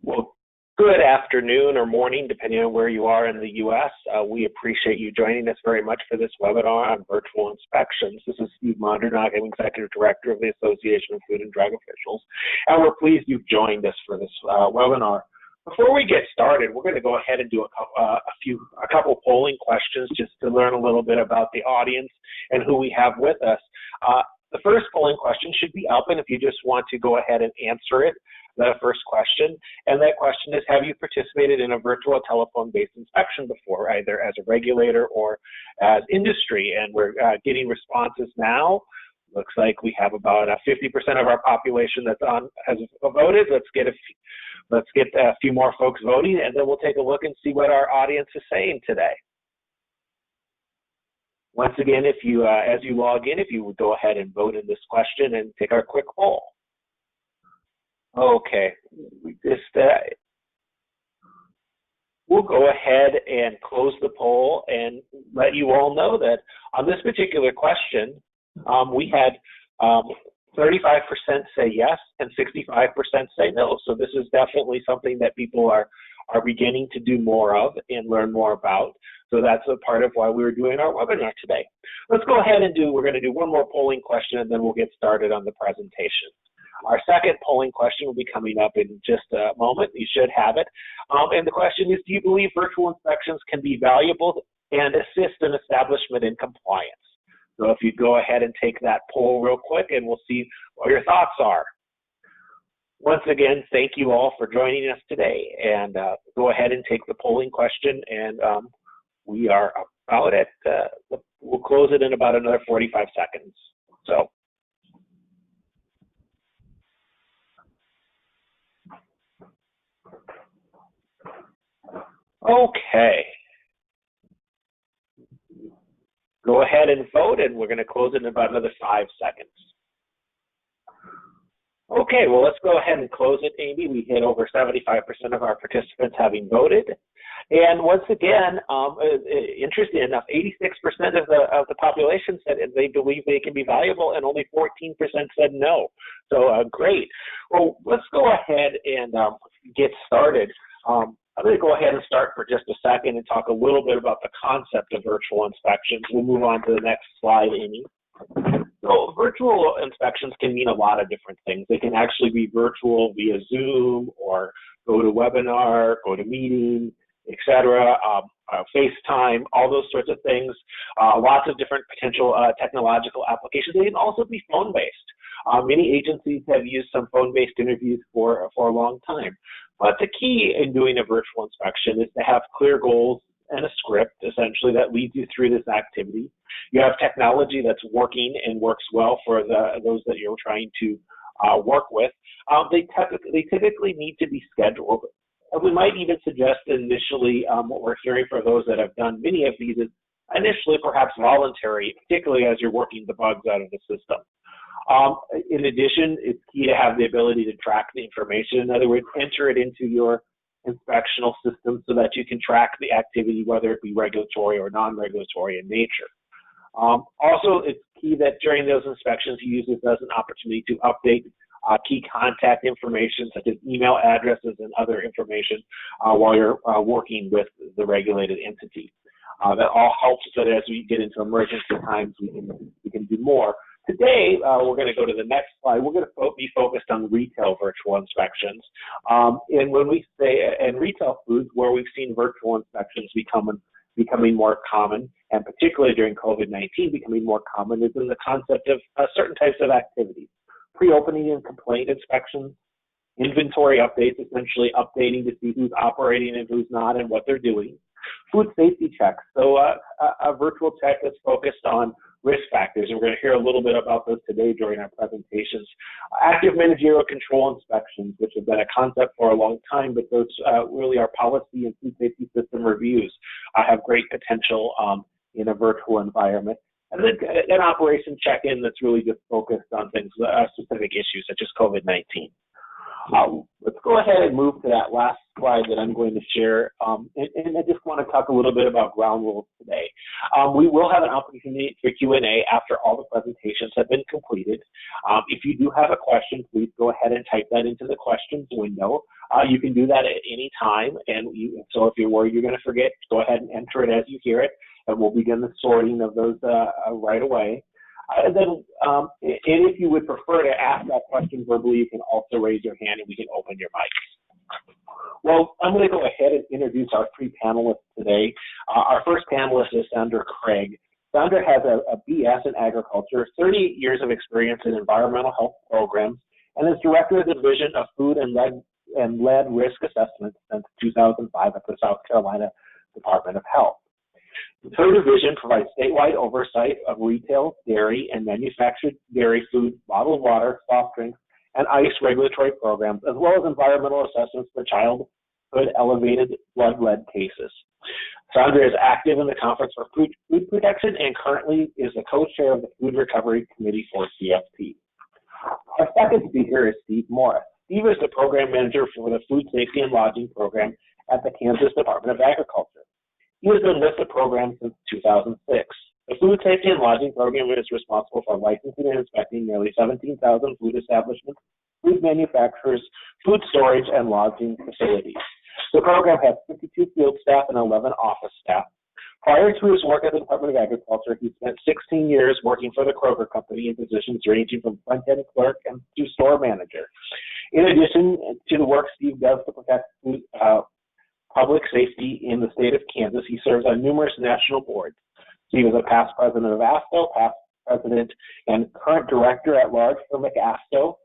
Well, good afternoon or morning, depending on where you are in the U.S. We appreciate you joining us very much for this webinar on virtual inspections. This is Steve Mondernock. I'm Executive Director of the Association of Food and Drug Officials, and we're pleased you've joined us for this webinar. Before we get started, we're going to go ahead and do a couple polling questions just to learn a little bit about the audience and who we have with us. The first polling question should be up, and if you just want to go ahead and answer it, the first question, and that question is, have you participated in a virtual telephone-based inspection before, either as a regulator or as industry? And we're getting responses now. Looks like we have about 50% of our population that's has voted. Let's get a few more folks voting, and then we'll take a look and see what our audience is saying today. Once again, if you as you log in, if you would go ahead and vote in this question and take our quick poll. Okay, we'll go ahead and close the poll and let you all know that on this particular question, we had 35% say yes and 65% say no. So this is definitely something that people are beginning to do more of and learn more about. So that's a part of why we're doing our webinar today. Let's go ahead and we're going to do one more polling question, and then we'll get started on the presentation. Our second polling question will be coming up in just a moment. You should have it. And the question is, do you believe virtual inspections can be valuable and assist an establishment in compliance? So if you go ahead and take that poll real quick, and we'll see what your thoughts are. Once again, thank you all for joining us today. And go ahead and take the polling question, and we are about at, we'll close it in about another 45 seconds. So. Okay. Go ahead and vote, and we're going to close it in about another 5 seconds. Okay, well, let's go ahead and close it, Amy. We hit over 75% of our participants having voted. And once again, interesting enough, 86% of the population said they believe they can be valuable, and only 14% said no. So great. Well, let's go ahead and get started. I'm going to go ahead and start for just a second and talk a little bit about the concept of virtual inspections. We'll move on to the next slide, Amy. So virtual inspections can mean a lot of different things. They can actually be virtual via Zoom or go to webinar, go to meeting, etc., FaceTime, all those sorts of things. Lots of different potential technological applications. They can also be phone-based. Many agencies have used some phone-based interviews for a long time. But the key in doing a virtual inspection is to have clear goals and a script, essentially, that leads you through this activity. You have technology that's working and works well for those that you're trying to work with. They typically need to be scheduled. And we might even suggest initially what we're hearing for those that have done many of these is initially perhaps voluntary, particularly as you're working the bugs out of the system. In addition, it's key to have the ability to track the information. In other words, enter it into your inspectional system so that you can track the activity, whether it be regulatory or non-regulatory in nature. Also, it's key that during those inspections, you use this as an opportunity to update key contact information, such as email addresses and other information while you're working with the regulated entity. That all helps so that as we get into emergency times, we can do more. Today, we're going to go to the next slide. We're going to be focused on retail virtual inspections. And when we say in retail foods, where we've seen virtual inspections becoming more common, and particularly during COVID-19 becoming more common, is in the concept of certain types of activities. Pre-opening and complaint inspections, inventory updates, essentially updating to see who's operating and who's not and what they're doing. Food safety checks, so a virtual check that's focused on risk factors, and we're going to hear a little bit about those today during our presentations. Active managerial control inspections, which have been a concept for a long time, but those really are policy and food safety system reviews, have great potential in a virtual environment. And then an operation check-in that's really just focused on things, specific issues such as COVID-19. Let's go ahead and move to that last slide that I'm going to share. And I just want to talk a little bit about ground rules today. We will have an opportunity for Q&A after all the presentations have been completed. If you do have a question, please go ahead and type that into the questions window. You can do that at any time, and so if you're worried you're going to forget, go ahead and enter it as you hear it, and we'll begin the sorting of those right away. And then, and if you would prefer to ask that question verbally, you can also raise your hand and we can open your mics. Well, I'm going to go ahead and introduce our three panelists today. Our first panelist is Sandra Craig. Sandra has a BS in agriculture, 38 years of experience in environmental health programs, and is director of the Division of Food and Lead Risk Assessment since 2005 at the South Carolina Department of Health. Her division provides statewide oversight of retail, dairy, and manufactured dairy food, bottled water, soft drinks, and ice regulatory programs, as well as environmental assessments for childhood elevated blood lead cases. Sandra is active in the Conference for Food Protection and currently is the co-chair of the Food Recovery Committee for CFP. Our second speaker is Steve Morris. Steve is the program manager for the Food Safety and Lodging Program at the Kansas Department of Agriculture. He has been with the program since 2006. The Food Safety and Lodging Program is responsible for licensing and inspecting nearly 17,000 food establishments, food manufacturers, food storage, and lodging facilities. The program has 52 field staff and 11 office staff. Prior to his work at the Department of Agriculture, he spent 16 years working for the Kroger Company in positions ranging from front-end clerk and to store manager. In addition to the work Steve does to protect food, public safety in the state of Kansas, he serves on numerous national boards. He was a past president of ASTO, past president and current director at large for McASTO,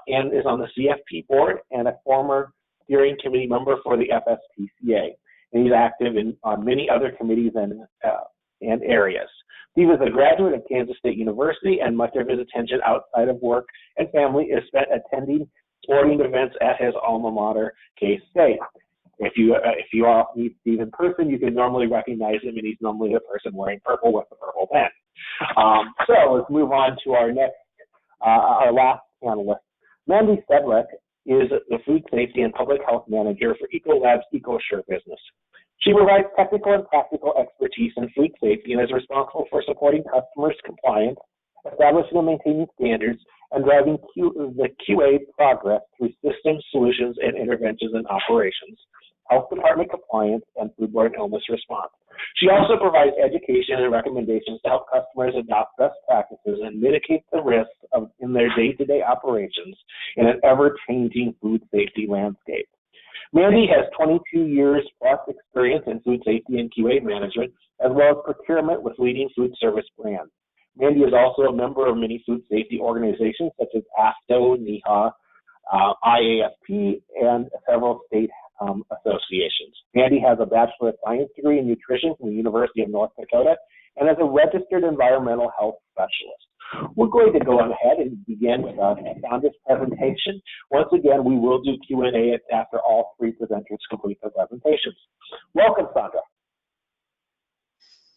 and is on the CFP board and a former steering committee member for the FSPCA. And he's active on many other committees and areas. He was a graduate of Kansas State University, and much of his attention outside of work and family is spent attending sporting events at his alma mater, K-State. If you all meet Steve in person, you can normally recognize him, and he's normally the person wearing purple with the purple pen. So let's move on to our last panelist. Mandy Sedlick is the Food Safety and Public Health Manager for Ecolab's EcoSure business. She provides technical and practical expertise in food safety and is responsible for supporting customers' compliance, establishing and maintaining standards, and driving the QA progress through systems, solutions, and interventions in operations, health department compliance, and foodborne illness response. She also provides education and recommendations to help customers adopt best practices and mitigate the risks in their day-to-day operations in an ever-changing food safety landscape. Mandy has 22 years plus experience in food safety and QA management, as well as procurement with leading food service brands. Mandy is also a member of many food safety organizations such as ASTO, NEHA, IAFP, and several state associations. Mandy has a Bachelor of Science degree in nutrition from the University of North Dakota and is a registered environmental health specialist. We're going to go ahead and begin with Sandra's presentation. Once again, we will do Q&A after all three presenters complete their presentations. Welcome, Sandra.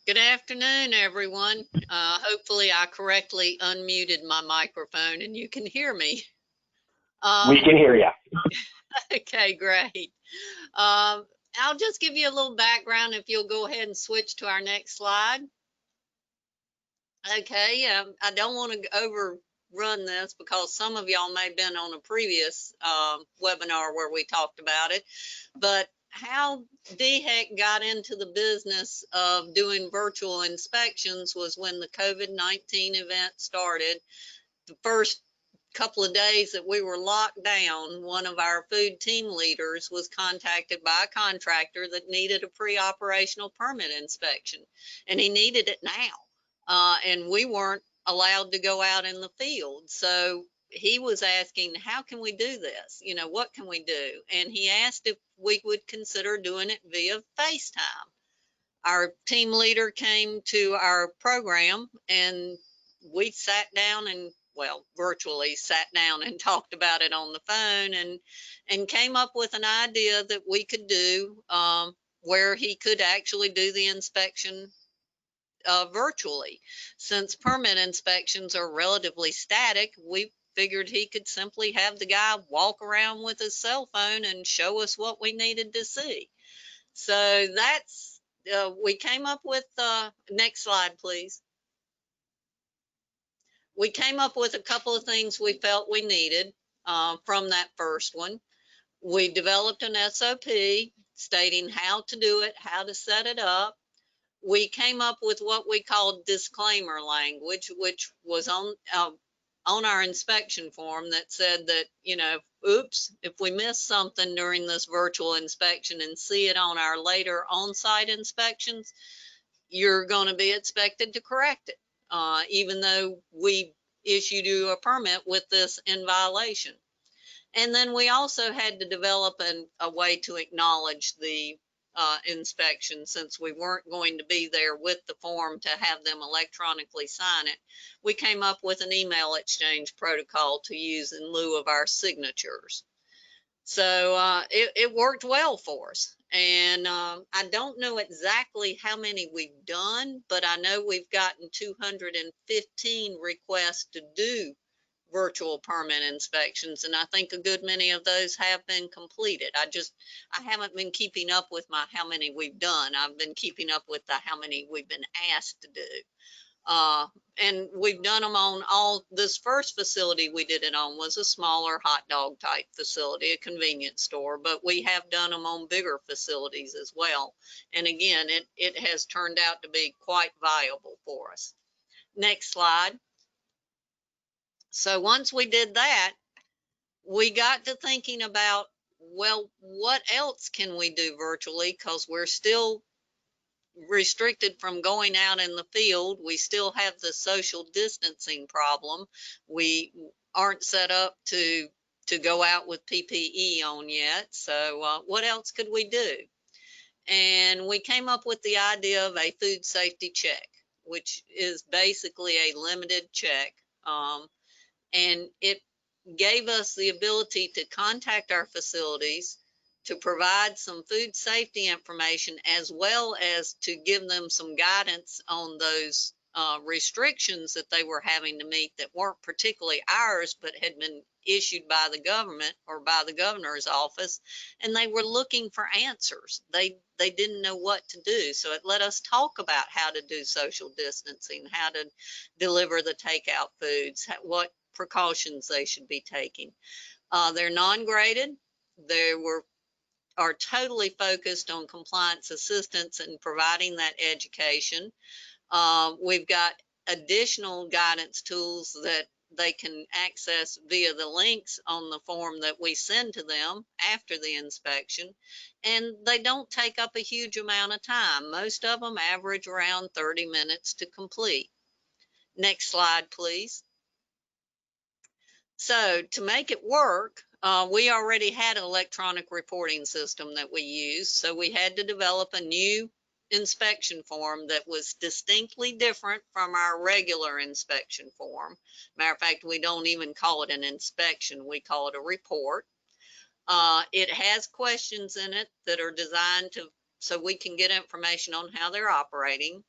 Good afternoon, everyone. Hopefully I correctly unmuted my microphone and you can hear me. We can hear you. Okay, great. I'll just give you a little background if you'll go ahead and switch to our next slide. Okay, I don't want to overrun this because some of y'all may have been on a previous webinar where we talked about it, but how DHEC got into the business of doing virtual inspections was when the COVID-19 event started. The first couple of days that we were locked down, one of our food team leaders was contacted by a contractor that needed a pre-operational permit inspection, and he needed it now, and we weren't allowed to go out in the field. So he was asking, how can we do this? You know, what can we do? And he asked if we would consider doing it via FaceTime. Our team leader came to our program and we sat down and, well, virtually sat down and talked about it on the phone and came up with an idea that we could do where he could actually do the inspection virtually. Since permit inspections are relatively static, we figured he could simply have the guy walk around with his cell phone and show us what we needed to see. So that's, we came up with, next slide, please. We came up with a couple of things we felt we needed from that first one. We developed an SOP stating how to do it, how to set it up. We came up with what we called disclaimer language, which was on our inspection form that said that, you know, oops, if we miss something during this virtual inspection and see it on our later on-site inspections, you're going to be expected to correct it, even though we issued you a permit with this in violation. And then we also had to develop a way to acknowledge the inspection, since we weren't going to be there with the form to have them electronically sign it. We came up with an email exchange protocol to use in lieu of our signatures. So it worked well for us. And I don't know exactly how many we've done, but I know we've gotten 215 requests to do virtual permit inspections, and I think a good many of those have been completed. I haven't been keeping up with how many we've done. I've been keeping up with how many we've been asked to do. And we've done them on this first facility we did it on was a smaller hot dog type facility, a convenience store, but we have done them on bigger facilities as well. And again, it has turned out to be quite viable for us. Next slide. So once we did that, we got to thinking about, well, what else can we do virtually? Because we're still restricted from going out in the field. We still have the social distancing problem. We aren't set up to go out with PPE on yet. So what else could we do? And we came up with the idea of a food safety check, which is basically a limited check. And it gave us the ability to contact our facilities to provide some food safety information, as well as to give them some guidance on those restrictions that they were having to meet that weren't particularly ours, but had been issued by the government or by the governor's office, and they were looking for answers. They didn't know what to do, so it let us talk about how to do social distancing, how to deliver the takeout foods, what precautions they should be taking. They're non-graded. They are totally focused on compliance assistance and providing that education. We've got additional guidance tools that they can access via the links on the form that we send to them after the inspection, and they don't take up a huge amount of time. Most of them average around 30 minutes to complete. Next slide, please. So to make it work, we already had an electronic reporting system that we used, so we had to develop a new inspection form that was distinctly different from our regular inspection form. Matter of fact, we don't even call it an inspection, we call it a report. It has questions in it that are designed so we can get information on how they're operating.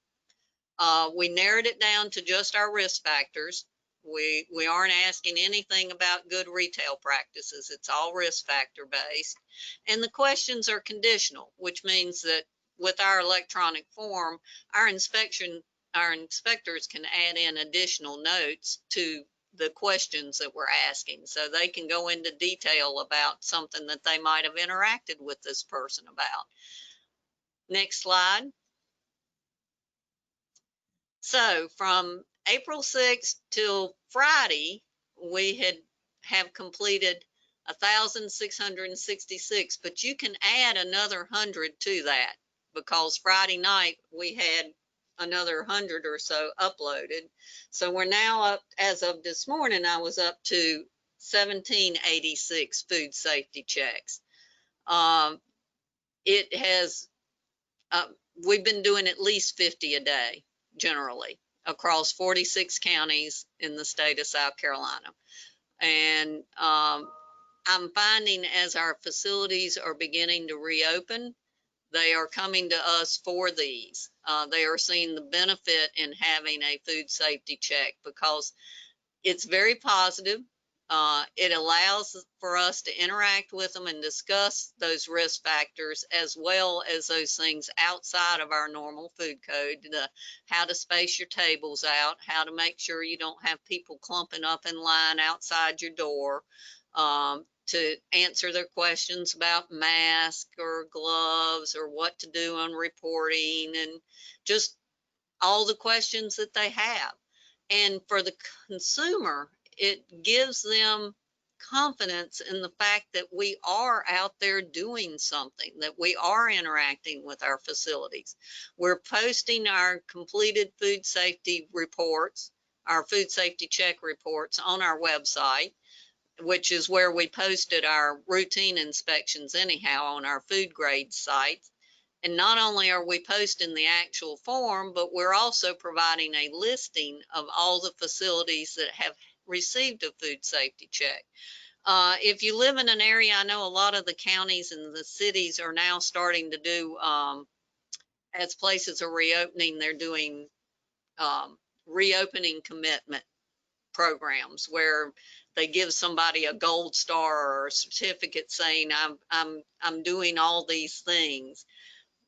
We narrowed it down to just our risk factors. We aren't asking anything about good retail practices. It's all risk factor based. And the questions are conditional, which means that with our electronic form, our inspectors can add in additional notes to the questions that we're asking. So they can go into detail about something that they might have interacted with this person about. Next slide. So from April 6th till Friday, we have completed 1,666, but you can add another 100 to that, because Friday night we had another 100 or so uploaded. So we're now up, as of this morning, I was up to 1,786 food safety checks. We've been doing at least 50 a day, generally, across 46 counties in the state of South Carolina. And I'm finding as our facilities are beginning to reopen, they are coming to us for these. They are seeing the benefit in having a food safety check, because it's very positive. It allows for us to interact with them and discuss those risk factors as well as those things outside of our normal food code, how to space your tables out, how to make sure you don't have people clumping up in line outside your door, to answer their questions about masks or gloves or what to do on reporting, and just all the questions that they have. And for the consumer, it gives them confidence in the fact that we are out there doing something, that we are interacting with our facilities. We're posting our completed food safety reports, our food safety check reports on our website, which is where we posted our routine inspections anyhow on our food grade site. And not only are we posting the actual form, but we're also providing a listing of all the facilities that have received a food safety check. If you live in an area, I know a lot of the counties and the cities are now starting to do, as places are reopening, they're doing reopening commitment programs where they give somebody a gold star or a certificate saying I'm doing all these things.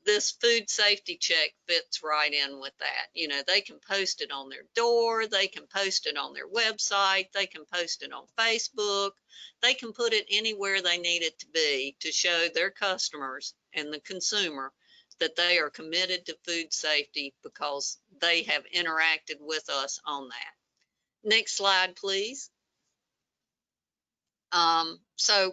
This food safety check fits right in with that. You know, they can post it on their door, they can post it on their website, they can post it on Facebook, they can put it anywhere they need it to be to show their customers and the consumer that they are committed to food safety because they have interacted with us on that. Next slide, please. So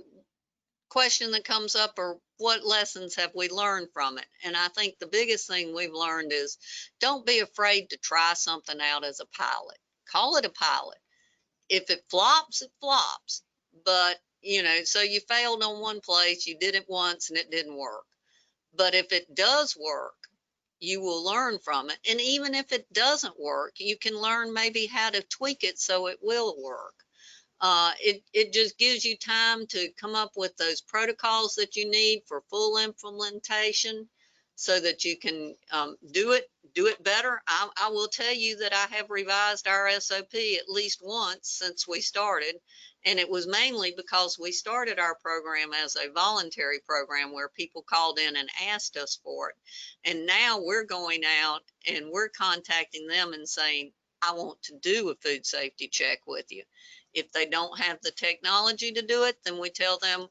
question that comes up are, what lessons have we learned from it? And I think the biggest thing we've learned is don't be afraid to try something out as a pilot. Call it a pilot. If it flops, it flops. But, you know, so you failed on one place, you did it once and it didn't work. But if it does work, you will learn from it. And even if it doesn't work, you can learn maybe how to tweak it so it will work. It just gives you time to come up with those protocols that you need for full implementation so that you can do it better. I will tell you that I have revised our SOP at least once since we started, and it was mainly because we started our program as a voluntary program where people called in and asked us for it. And now we're going out and we're contacting them and saying, I want to do a food safety check with you. If they don't have the technology to do it, then we tell them,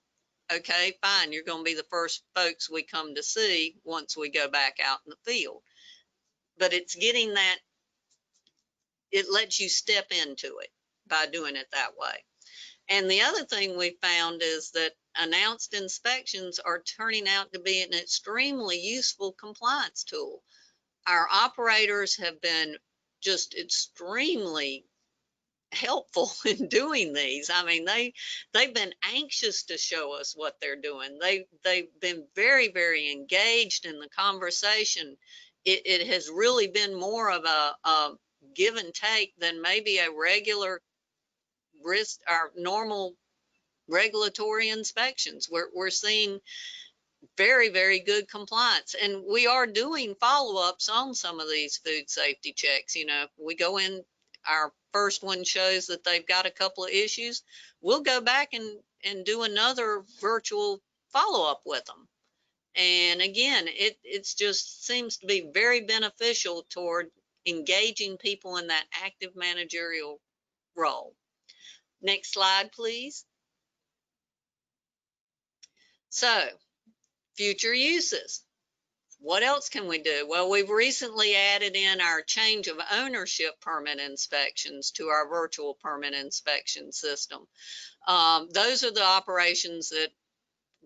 okay, fine, you're going to be the first folks we come to see once we go back out in the field. But it's getting that, it lets you step into it by doing it that way. And the other thing we found is that announced inspections are turning out to be an extremely useful compliance tool. Our operators have been just extremely helpful in doing these. I mean, they've been anxious to show us what they're doing. They've been very, very engaged in the conversation. It has really been more of a give and take than maybe a regular risk, our normal regulatory inspections. We're seeing very, very good compliance, and we are doing follow-ups on some of these food safety checks. You know, we go in, our first one shows that they've got a couple of issues, we'll go back and do another virtual follow-up with them. And again, it's just seems to be very beneficial toward engaging people in that active managerial role. Next slide, please. So, future uses. What else can we do? Well, we've recently added in our change of ownership permit inspections to our virtual permit inspection system. Those are the operations that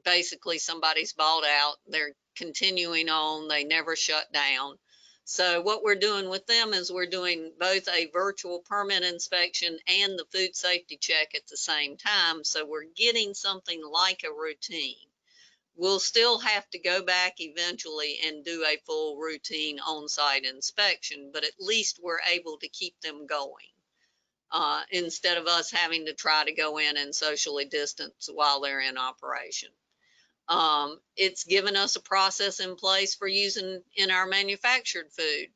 basically somebody's bought out, they're continuing on, they never shut down. So what we're doing with them is we're doing both a virtual permit inspection and the food safety check at the same time. So we're getting something like a routine. We'll still have to go back eventually and do a full routine on-site inspection, but at least we're able to keep them going instead of us having to try to go in and socially distance while they're in operation. It's given us a process in place for using in our manufactured food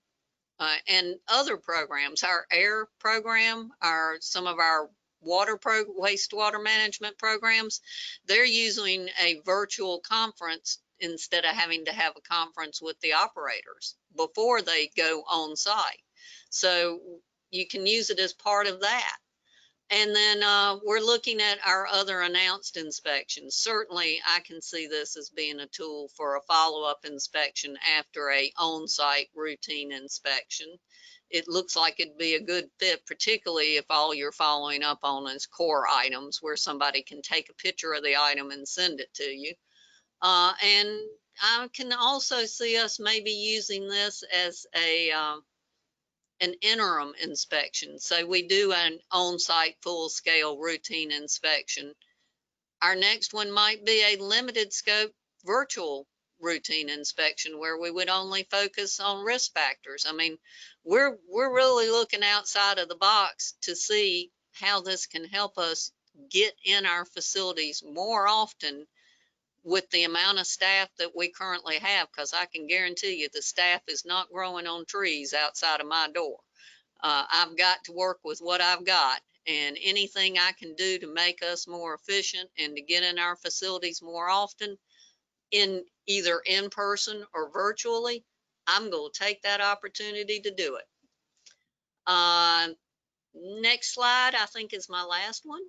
and other programs. Our AIR program, some of our wastewater management programs, they're using a virtual conference instead of having to have a conference with the operators before they go on site. So you can use it as part of that. And then we're looking at our other announced inspections. Certainly, I can see this as being a tool for a follow-up inspection after a on-site routine inspection. It looks like it'd be a good fit, particularly if all you're following up on is core items where somebody can take a picture of the item and send it to you. And I can also see us maybe using this as an interim inspection. So we do an on-site full-scale routine inspection. Our next one might be a limited scope virtual routine inspection where we would only focus on risk factors. I mean, we're really looking outside of the box to see how this can help us get in our facilities more often with the amount of staff that we currently have, because I can guarantee you the staff is not growing on trees outside of my door. I've got to work with what I've got, and anything I can do to make us more efficient and to get in our facilities more often, in either in person or virtually, I'm going to take that opportunity to do it. Next slide, I think, is my last one.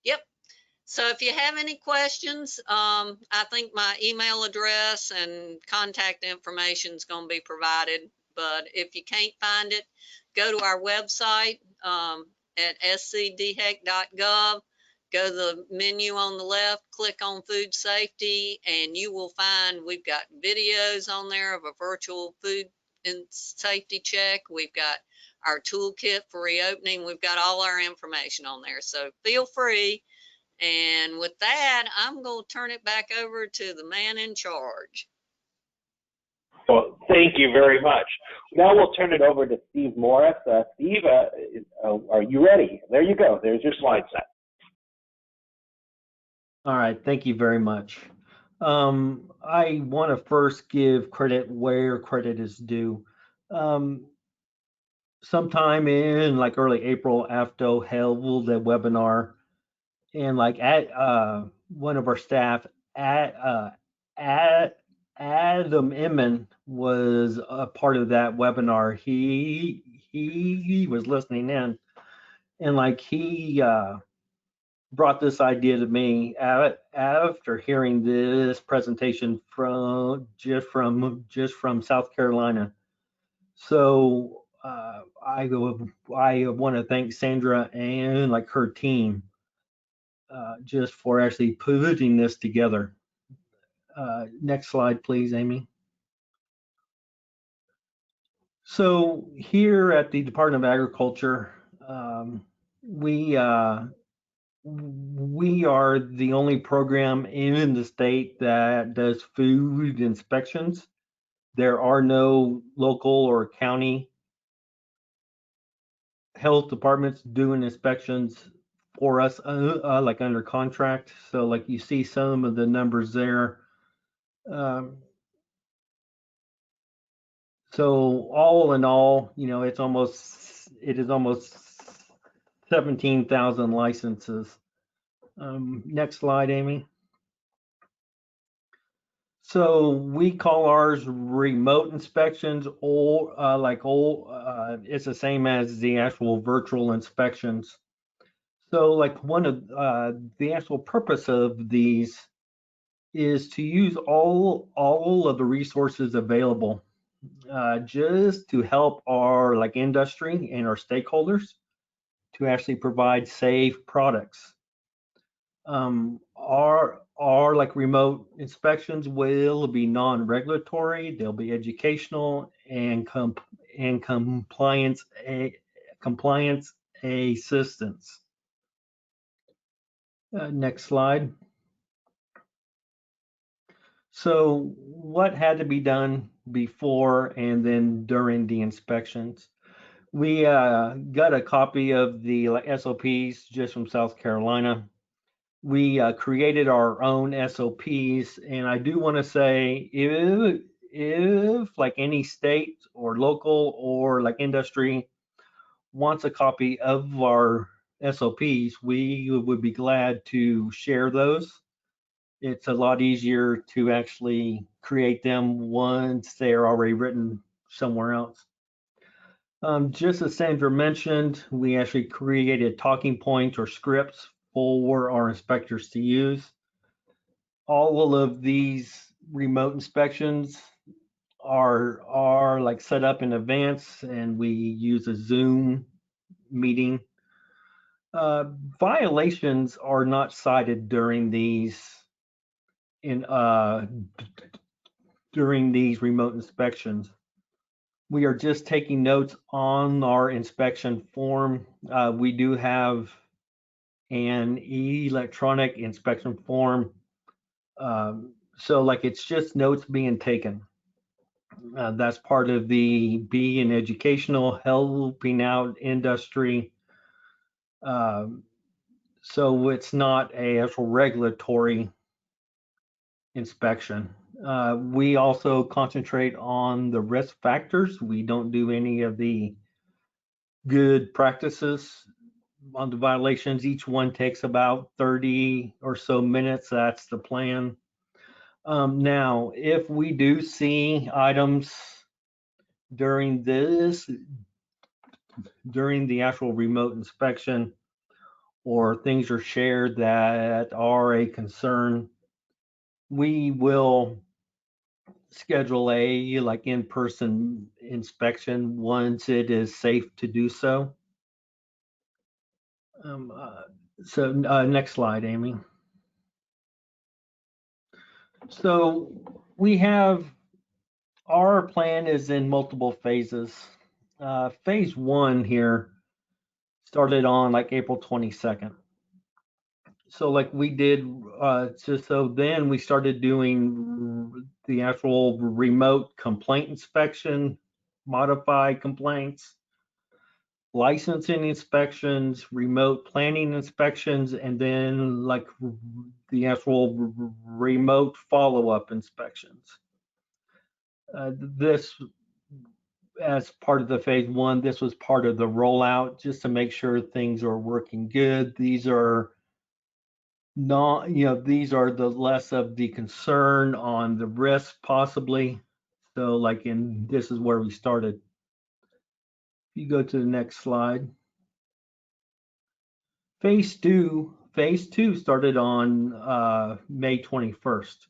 Yep. So if you have any questions, I think my email address and contact information is going to be provided. But if you can't find it, go to our website at scdhec.gov. Go to the menu on the left, click on food safety, and you will find we've got videos on there of a virtual food and safety check. We've got our toolkit for reopening. We've got all our information on there. So feel free. And with that, I'm going to turn it back over to the man in charge. Well, thank you very much. Now we'll turn it over to Steve Morris. Steve, are you ready? There you go. There's your slide set. All right. Thank you very much. I want to first give credit where credit is due. Sometime in like early April, AFTO held a webinar, and like at one of our staff at Adam Inman was a part of that webinar. He was listening in, and like he brought this idea to me after hearing this presentation from South Carolina. So I want to thank Sandra and like her team just for actually putting this together. Next slide, please, Amy. So here at the Department of Agriculture, we are the only program in the state that does food inspections. There are no local or county health departments doing inspections for us, like under contract. So like you see some of the numbers there. So all in all, you know, it is almost 17,000 licenses. Next slide, Amy. So we call ours remote inspections, or it's the same as the actual virtual inspections. So like one of the actual purpose of these is to use all of the resources available just to help our like industry and our stakeholders to actually provide safe products. Our like remote inspections will be non-regulatory, they'll be educational and compliance assistance. Next slide. So what had to be done before and then during the inspections? We got a copy of the SOPs just from South Carolina. We created our own SOPs, and I do want to say if like any state or local or like industry wants a copy of our SOPs, we would be glad to share those. It's a lot easier to actually create them once they're already written somewhere else. Just as Sandra mentioned, we actually created talking points or scripts for our inspectors to use. All of these remote inspections are like set up in advance, and we use a Zoom meeting. Violations are not cited during these remote inspections. We are just taking notes on our inspection form. We do have an electronic inspection form. So like it's just notes being taken. That's part of the being educational, helping out industry. So it's not a actual regulatory inspection. We also concentrate on the risk factors. We don't do any of the good practices on the violations. Each one takes about 30 or so minutes. That's the plan. Now, if we do see items during the actual remote inspection, or things are shared that are a concern, we will schedule a like in-person inspection once it is safe to do so. Next slide, Amy. So we have, our plan is in multiple phases. Phase 1 here started on like April 22nd. So like we did, so then we started doing the actual remote complaint inspection, modified complaints, licensing inspections, remote planning inspections, and then like the actual remote follow-up inspections. This, as part of the phase 1, this was part of the rollout just to make sure things are working good. These are not, these are the less of the concern on the risk possibly. So like this is where we started. If you go to the next slide. Phase two started on May 21st.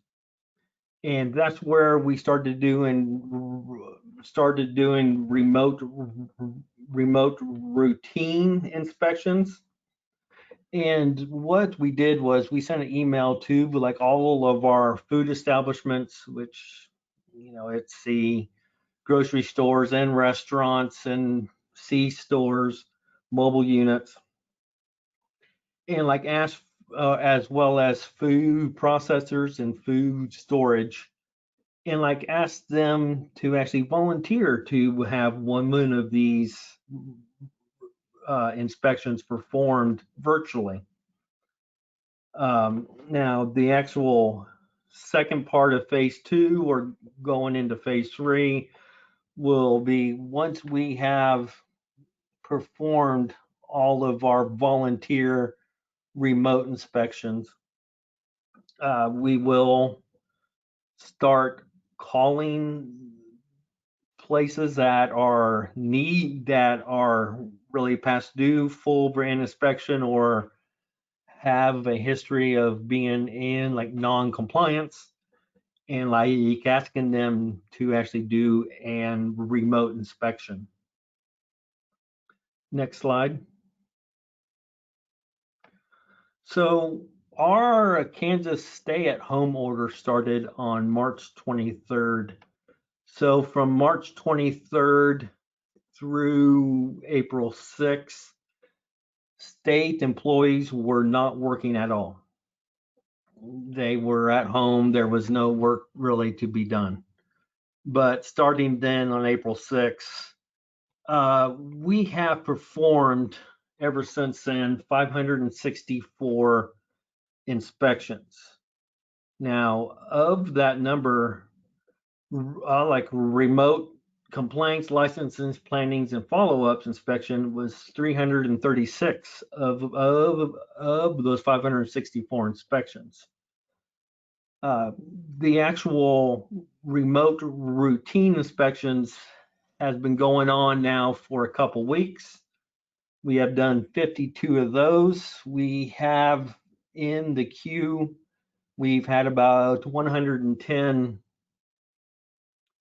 And that's where we started doing remote routine inspections. And what we did was we sent an email to like all of our food establishments, which, it's the grocery stores and restaurants and C-stores, mobile units, and like asked, as well as food processors and food storage, and like asked them to actually volunteer to have one of these inspections performed virtually. Now, the actual second part of phase 2, or going into phase 3, will be once we have performed all of our volunteer remote inspections, we will start calling places that are really past due full brand inspection, or have a history of being in like non-compliance, and like asking them to actually do an remote inspection. Next slide. So our Kansas stay-at-home order started on March 23rd. So from March 23rd through April 6th, state employees were not working at all. They were at home. There was no work really to be done. But starting then on April 6th, we have performed ever since then 564 inspections. Now, of that number, like remote complaints, licenses, plannings, and follow-ups inspection was 336 of those 564 inspections. The actual remote routine inspections has been going on now for a couple weeks. We have done 52 of those. We have in the queue, we've had about 110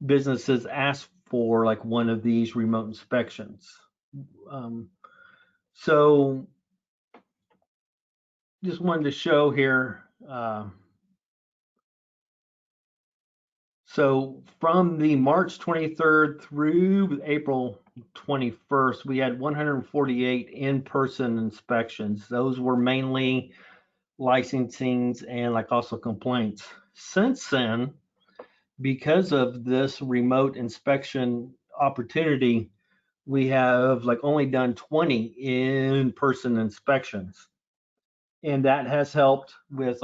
businesses ask for like one of these remote inspections. So just wanted to show here. So from the March 23rd through April 21st, we had 148 in-person inspections. Those were mainly licensings and like also complaints. Since then, because of this remote inspection opportunity, we have like only done 20 in-person inspections. And that has helped with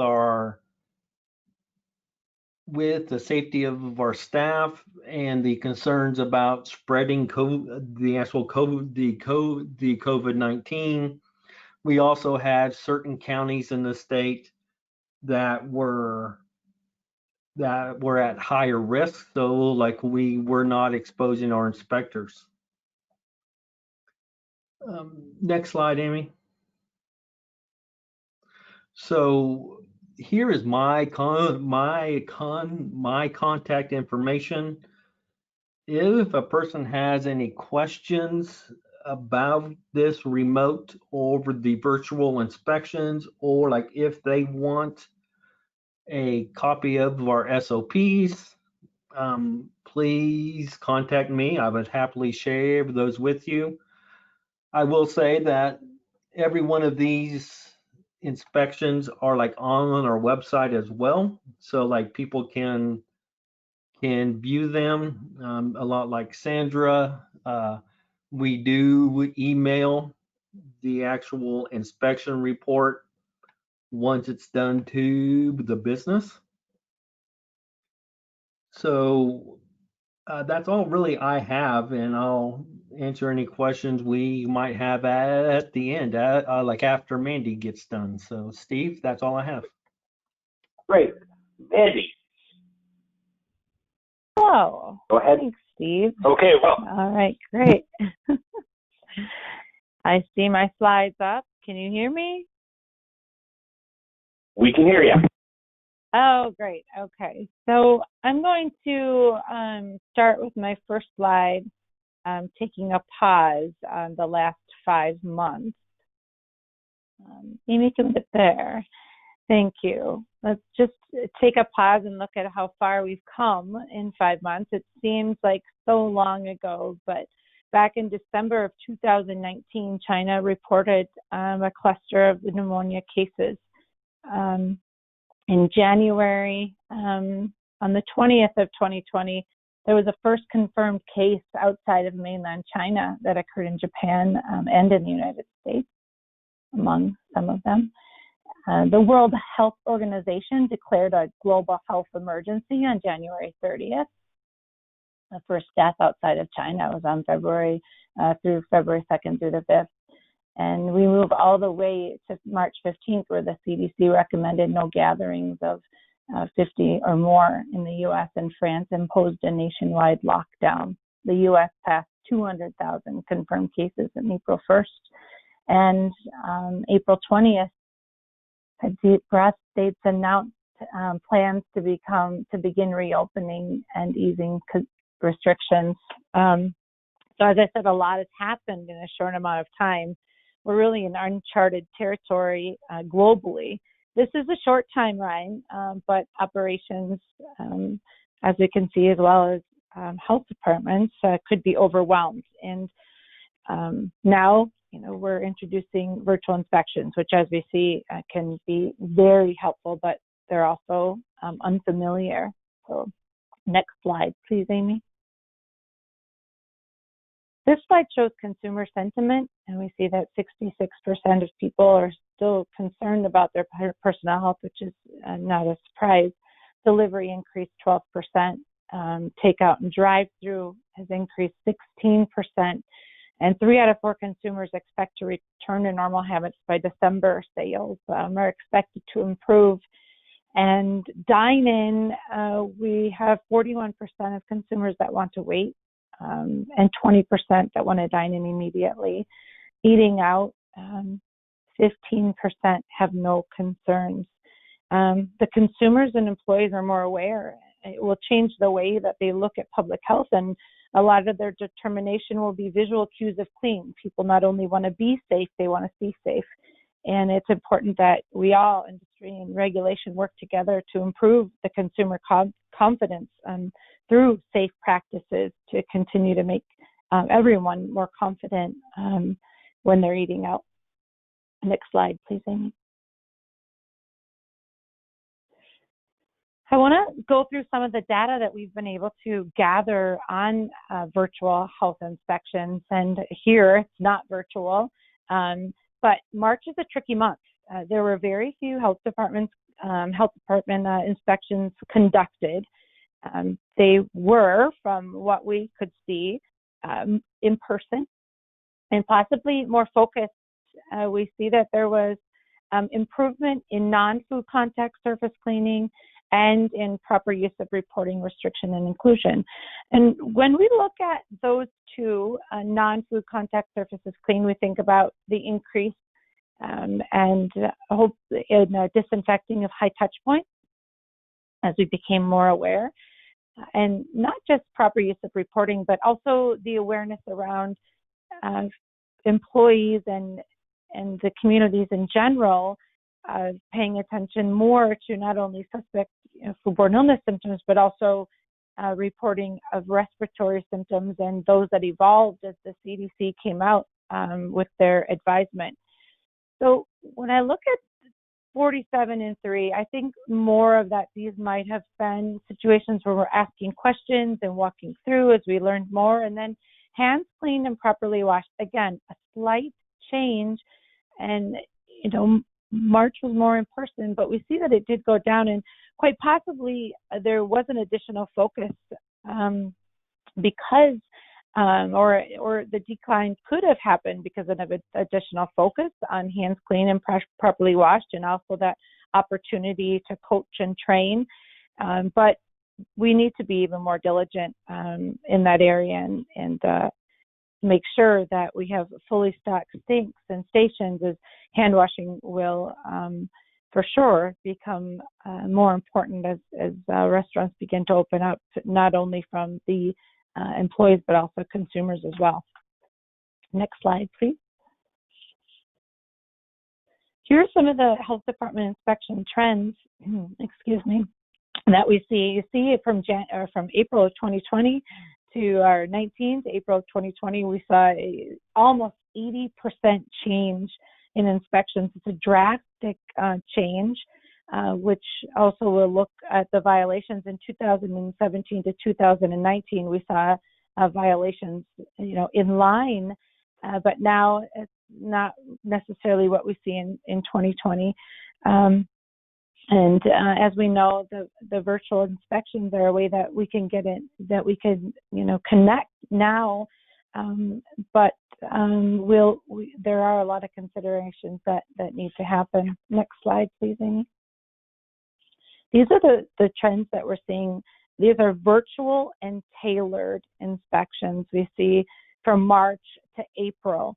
the safety of our staff and the concerns about spreading COVID-19. We also had certain counties in the state that were at higher risk, so like we were not exposing our inspectors. Next slide, Amy. So here is my contact information. If a person has any questions about this remote over the virtual inspections, or like if they want a copy of our SOPs, please contact me. I would happily share those with you. I will say that every one of these inspections are like on our website as well, so like people can view them. A lot like Sandra, we do email the actual inspection report once it's done to the business. So that's all really I have, and I'll answer any questions we might have at the end, like after Mandy gets done. So Steve, that's all I have. Great. Mandy. Hello. Go ahead. Thanks, Steve. Okay, well. All right, great. I see my slides up. Can you hear me? We can hear you. Oh, great. Okay. So I'm going to start with my first slide, taking a pause on the last 5 months. Amy can get there. Thank you. Let's just take a pause and look at how far we've come in 5 months. It seems like so long ago, but back in December of 2019, China reported a cluster of pneumonia cases. In January, on the 20th of 2020, there was a first confirmed case outside of mainland China that occurred in Japan and in the United States, among some of them. The World Health Organization declared a global health emergency on January 30th. The first death outside of China was on February 2nd through the 5th. And we move all the way to March 15th, where the CDC recommended no gatherings of 50 or more in the U.S., and France imposed a nationwide lockdown. The U.S. passed 200,000 confirmed cases on April 1st. And April 20th, broad states announced plans to begin reopening and easing restrictions. So as I said, a lot has happened in a short amount of time. We're really in uncharted territory globally. This is a short timeline, but operations, as we can see, as well as health departments, could be overwhelmed. And now, we're introducing virtual inspections, which, as we see, can be very helpful, but they're also unfamiliar. So, next slide, please, Amy. This slide shows consumer sentiment, and we see that 66% of people are still concerned about their personal health, which is not a surprise. Delivery increased 12%, takeout and drive-through has increased 16%, and 3 out of 4 consumers expect to return to normal habits by December. Sales are expected to improve. And dine-in, we have 41% of consumers that want to wait, and 20% that want to dine in immediately. Eating out, 15% have no concerns. The consumers and employees are more aware. It will change the way that they look at public health, and a lot of their determination will be visual cues of clean. People not only want to be safe, they want to see safe. And it's important that we all, industry and regulation, work together to improve the consumer confidence through safe practices to continue to make everyone more confident when they're eating out. Next slide, please, Amy. I want to go through some of the data that we've been able to gather on virtual health inspections. And here, it's not virtual, but March is a tricky month. There were very few health department inspections conducted. They were, from what we could see, in person and possibly more focused. We see that there was improvement in non-food contact surface cleaning and in proper use of reporting, restriction, and inclusion. And when we look at those two, non-food contact surfaces clean, we think about the increase and hope in disinfecting of high touch points as we became more aware. And not just proper use of reporting, but also the awareness around employees and the communities in general, paying attention more to not only suspect foodborne illness symptoms, but also reporting of respiratory symptoms and those that evolved as the CDC came out with their advisement. So when I look at 47 and 3, I think more of that these might have been situations where we're asking questions and walking through as we learned more, and then hands cleaned and properly washed. Again, a slight change, and March was more in person, but we see that it did go down, and quite possibly there was an additional focus because or the decline could have happened because of an additional focus on hands clean and properly washed, and also that opportunity to coach and train. But we need to be even more diligent in that area and make sure that we have fully stocked sinks and stations, as hand washing will for sure become more important as restaurants begin to open up, not only from the employees but also consumers as well. Next slide, please. Here are some of the health department inspection trends, that we see. You see it from April of 2020 to our 19th, April of 2020, we saw almost 80% change in inspections. It's a drastic change, which also will look at the violations in 2017 to 2019. We saw violations, in line, but now it's not necessarily what we see in 2020. And as we know, the virtual inspections are a way that we can get in, that we can, connect now. But there are a lot of considerations that need to happen. Next slide, please, Amy. These are the trends that we're seeing. These are virtual and tailored inspections we see from March to April.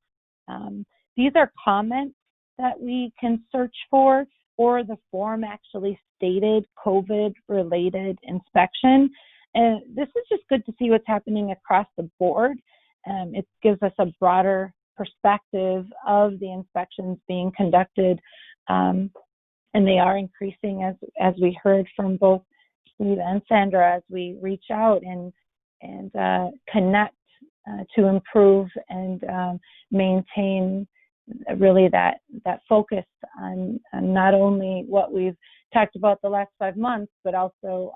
These are comments that we can search for, or the form actually stated COVID-related inspection. And this is just good to see what's happening across the board. It gives us a broader perspective of the inspections being conducted, and they are increasing as we heard from both Steve and Sandra, as we reach out and connect to improve and maintain really that focus on not only what we've talked about the last 5 months, but also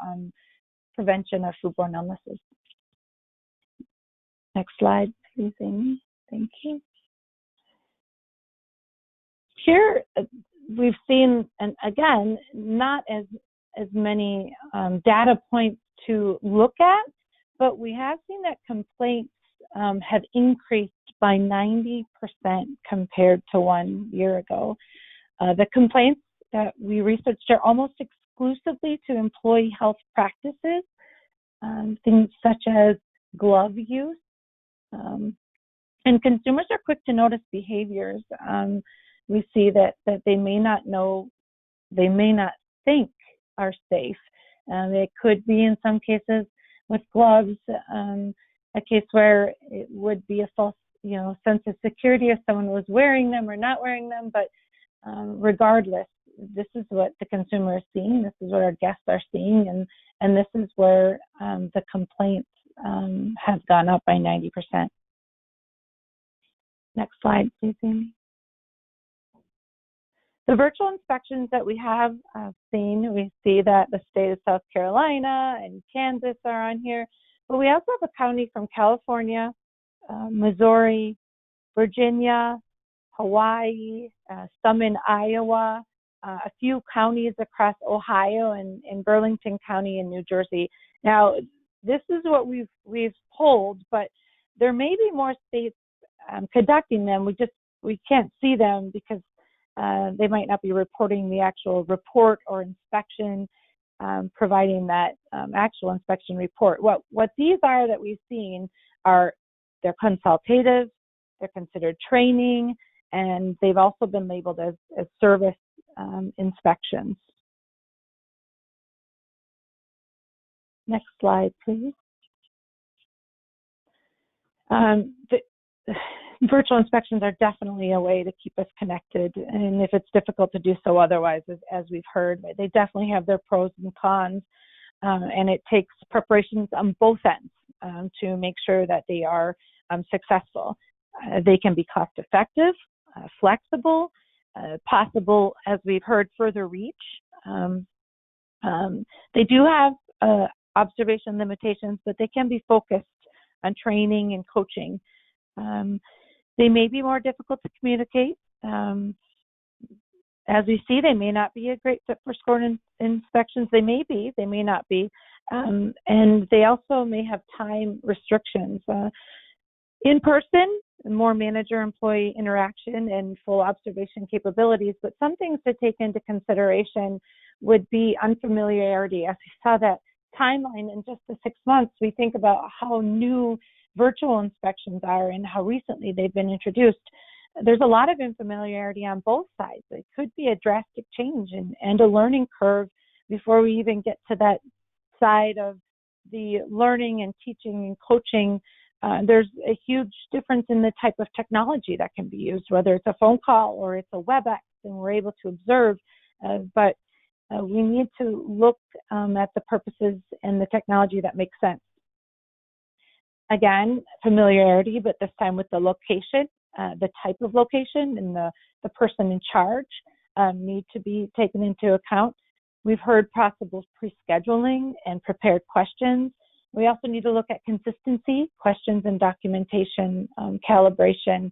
prevention of foodborne illnesses. Next slide, please, Amy. Thank you. Here we've seen, and again, not as many data points to look at, but we have seen that complaints have increased by 90% compared to 1 year ago. The complaints that we researched are almost exclusively to employee health practices, things such as glove use. And consumers are quick to notice behaviors. We see that they may not know, they may not think are safe. It could be, in some cases, with gloves, a case where it would be a false, sense of security if someone was wearing them or not wearing them. But regardless, this is what the consumer is seeing. This is what our guests are seeing, and this is where the complaints have gone up by 90%. Next slide, please, Amy. The virtual inspections that we have seen, we see that the state of South Carolina and Kansas are on here, but we also have a county from California, Missouri, Virginia, Hawaii, some in Iowa, a few counties across Ohio and Burlington County in New Jersey. Now, this is what we've polled, but there may be more states conducting them. We can't see them because they might not be reporting the actual report or inspection, providing that actual inspection report. What these are that we've seen are, they're consultative, they're considered training, and they've also been labeled as service inspections. Next slide, please. Virtual inspections are definitely a way to keep us connected, and if it's difficult to do so otherwise, as we've heard, they definitely have their pros and cons, and it takes preparations on both ends to make sure that they are successful. They can be cost effective, flexible, possible, as we've heard, further reach. They do have observation limitations, but they can be focused on training and coaching. They may be more difficult to communicate. As we see, they may not be a great fit for scored inspections. They may be, they may not be. And they also may have time restrictions. In person, more manager-employee interaction and full observation capabilities, but some things to take into consideration would be unfamiliarity. As we saw that timeline in just the 6 months, we think about how new virtual inspections are and how recently they've been introduced. There's a lot of unfamiliarity on both sides. It could be a drastic change and a learning curve before we even get to that side of the learning and teaching and coaching. There's a huge difference in the type of technology that can be used, whether it's a phone call or it's a WebEx, and we're able to observe. But we need to look at the purposes and the technology that makes sense. Again, familiarity, but this time with the location, the type of location, and the person in charge need to be taken into account. We've heard possible pre-scheduling and prepared questions. We also need to look at consistency, questions and documentation, calibration,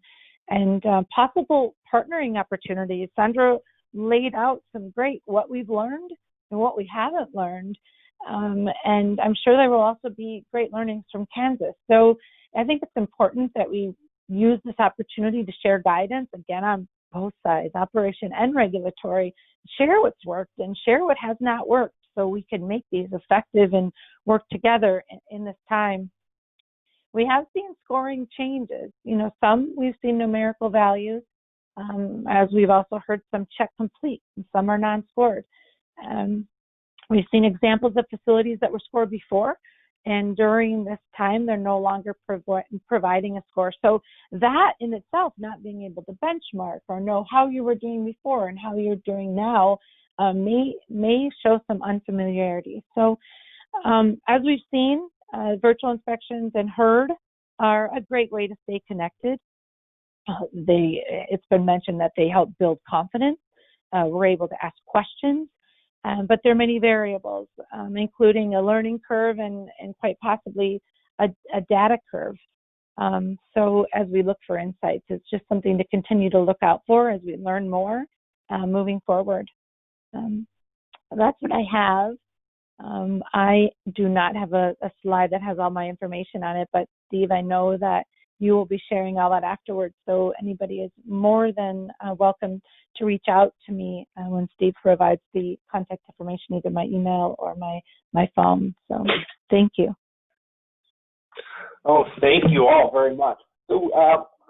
and possible partnering opportunities. Sandra laid out some great what we've learned and what we haven't learned. And I'm sure there will also be great learnings from Kansas. So I think it's important that we use this opportunity to share guidance, again, on both sides, operation and regulatory, share what's worked and share what has not worked so we can make these effective and work together in this time. We have seen scoring changes. Some we've seen numerical values, as we've also heard some check complete, and some are non-scored. We've seen examples of facilities that were scored before, and during this time, they're no longer providing a score. So that in itself, not being able to benchmark or know how you were doing before and how you're doing now, may show some unfamiliarity. So as we've seen, virtual inspections and heard are a great way to stay connected. It's been mentioned that they help build confidence. We're able to ask questions. But there are many variables, including a learning curve and quite possibly a data curve. So as we look for insights, it's just something to continue to look out for as we learn more moving forward. That's what I have. I do not have a slide that has all my information on it, but Steve, I know that you will be sharing all that afterwards. So anybody is more than welcome to reach out to me when Steve provides the contact information, either my email or my phone. So thank you. Oh, thank you all very much. So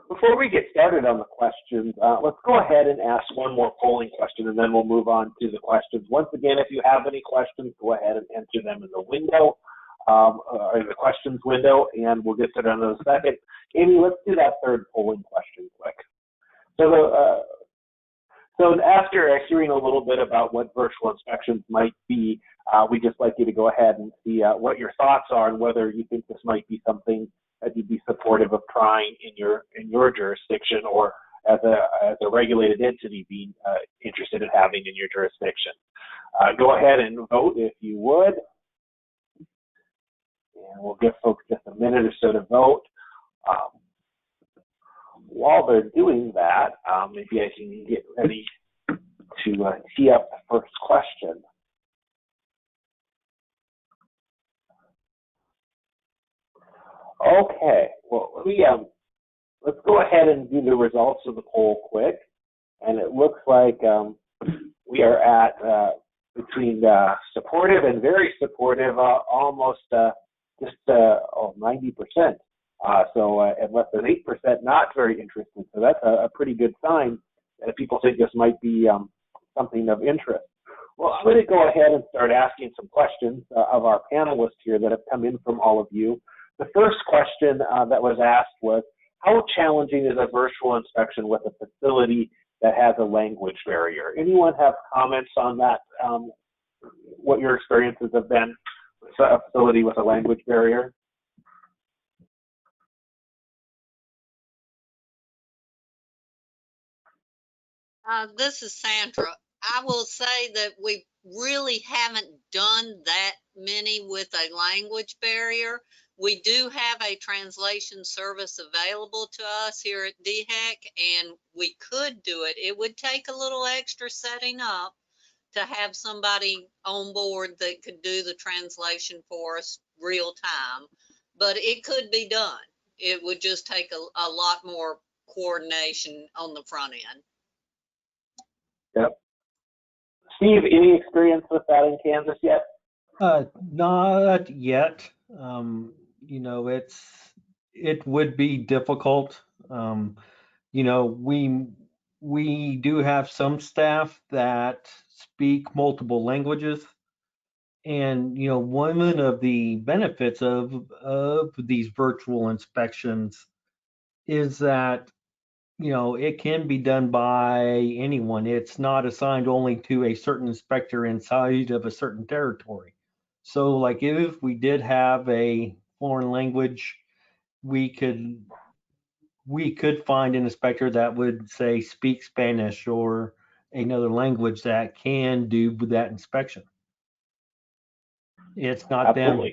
before we get started on the questions, let's go ahead and ask one more polling question, and then we'll move on to the questions. Once again, if you have any questions, go ahead and enter them in the window, or the questions window, and we'll get to them in a second. Amy, let's do that third polling question quick. So after hearing a little bit about what virtual inspections might be, we'd just like you to go ahead and see what your thoughts are and whether you think this might be something that you'd be supportive of trying in your jurisdiction, or as a regulated entity being interested in having in your jurisdiction. Go ahead and vote if you would. And we'll give folks just a minute or so to vote. While they're doing that, maybe I can get ready to tee up the first question. Okay, well, let's go ahead and do the results of the poll quick. And it looks like we are at between supportive and very supportive, almost just 90%. So and less than 8% not very interested. So that's a pretty good sign that people think this might be something of interest. Well, I'm going to go ahead and start asking some questions of our panelists here that have come in from all of you. The first question that was asked was, how challenging is a virtual inspection with a facility that has a language barrier? Anyone have comments on that? What your experiences have been with a facility with a language barrier? This is Sandra. I will say that we really haven't done that many with a language barrier. We do have a translation service available to us here at DHEC, and we could do it. It would take a little extra setting up to have somebody on board that could do the translation for us real time, but it could be done. It would just take a lot more coordination on the front end. Yep. Steve, any experience with that in Kansas yet? Not yet. You know, it would be difficult. You know, we do have some staff that speak multiple languages, and you know, one of the benefits of these virtual inspections is that, you know, it can be done by anyone. It's not assigned only to a certain inspector inside of a certain territory. So like if we did have a foreign language, we could find an inspector that would say speak Spanish or another language that can do that inspection. It's not Absolutely.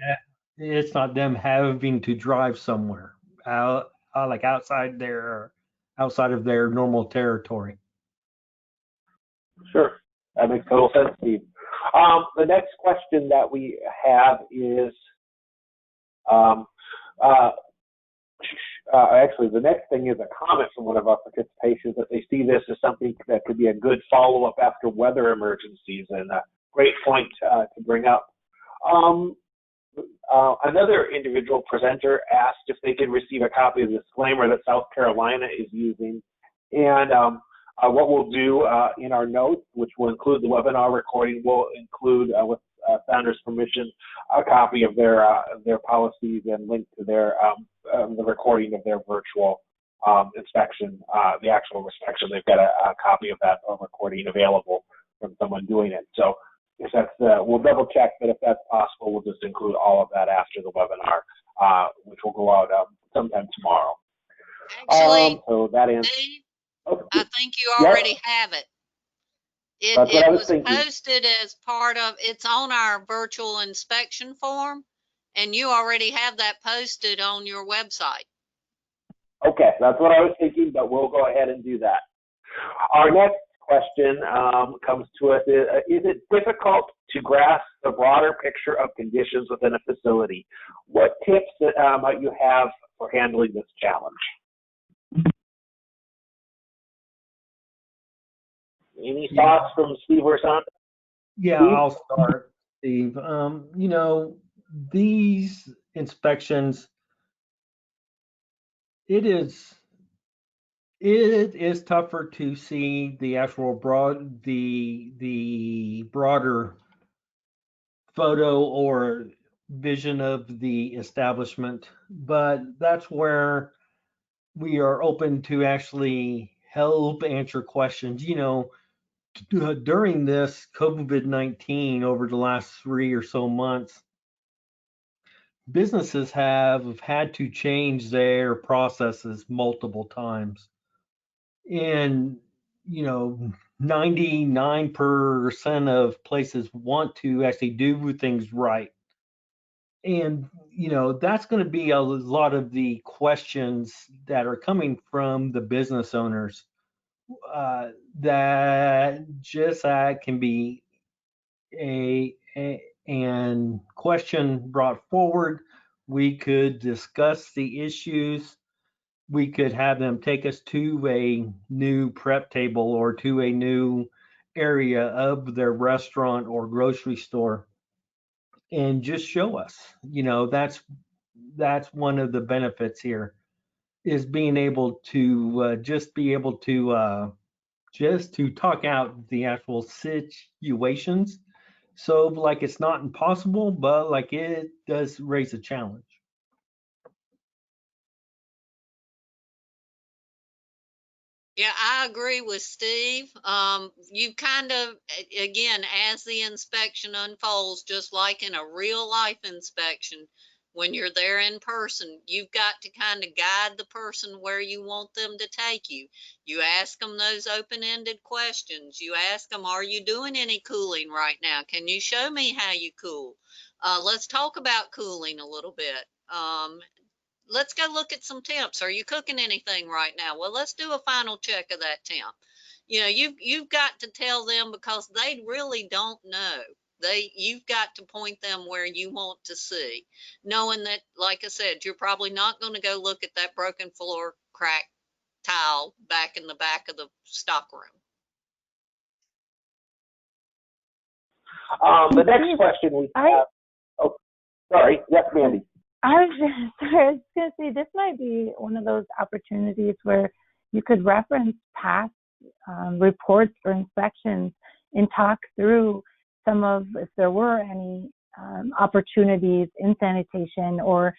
them having to drive somewhere out, like outside of their normal territory. Sure, that makes total sense, Steve. The next question that we have is, actually, the next thing is a comment from one of our participants that they see this as something that could be a good follow-up after weather emergencies, and a great point to bring up. Another individual presenter asked if they could receive a copy of the disclaimer that South Carolina is using, and what we'll do in our notes, which will include the webinar recording, will include, with Founder's permission, a copy of their policies and link to their the recording of their virtual inspection, the actual inspection. They've got a copy of that recording available from someone doing it. So if that's, we'll double check that if that's possible, we'll just include all of that after the webinar, which will go out sometime tomorrow. Actually, so that ends. Dave, Oh, I think you already have it. It was posted as part of, it's on our virtual inspection form, and you already have that posted on your website. Okay, that's what I was thinking, but we'll go ahead and do that. Our next question comes to us. Is it difficult to grasp the broader picture of conditions within a facility? What tips might you have for handling this challenge? Any thoughts from Steve or Sandra? Yeah, Steve? I'll start, Steve. You know, these inspections, it is tougher to see the actual the broader photo or vision of the establishment, but that's where we are open to actually help answer questions. You know, during this COVID-19 over the last 3 or so months, businesses have had to change their processes multiple times. And, you know, 99% of places want to actually do things right. And, you know, that's going to be a lot of the questions that are coming from the business owners that just can be and question brought forward. We could discuss the issues. We could have them take us to a new prep table or to a new area of their restaurant or grocery store and just show us. You know, that's one of the benefits here is being able to just be able to just to talk out the actual situations. So like it's not impossible, but like it does raise a challenge. Yeah, I agree with Steve. You kind of, again, as the inspection unfolds, just like in a real life inspection, when you're there in person, you've got to kind of guide the person where you want them to take you. You ask them those open-ended questions. You ask them, are you doing any cooling right now? Can you show me how you cool? Let's talk about cooling a little bit. Let's go look at some temps. Are you cooking anything right now? Well, let's do a final check of that temp. You know, you've got to tell them because they really don't know. You've got to point them where you want to see, knowing that, like I said, you're probably not going to go look at that broken floor, cracked tile back in the back of the stock room. The next question we have. Oh, sorry. Yes, Mandy. I was going to say this might be one of those opportunities where you could reference past reports or inspections and talk through some of, if there were any opportunities in sanitation or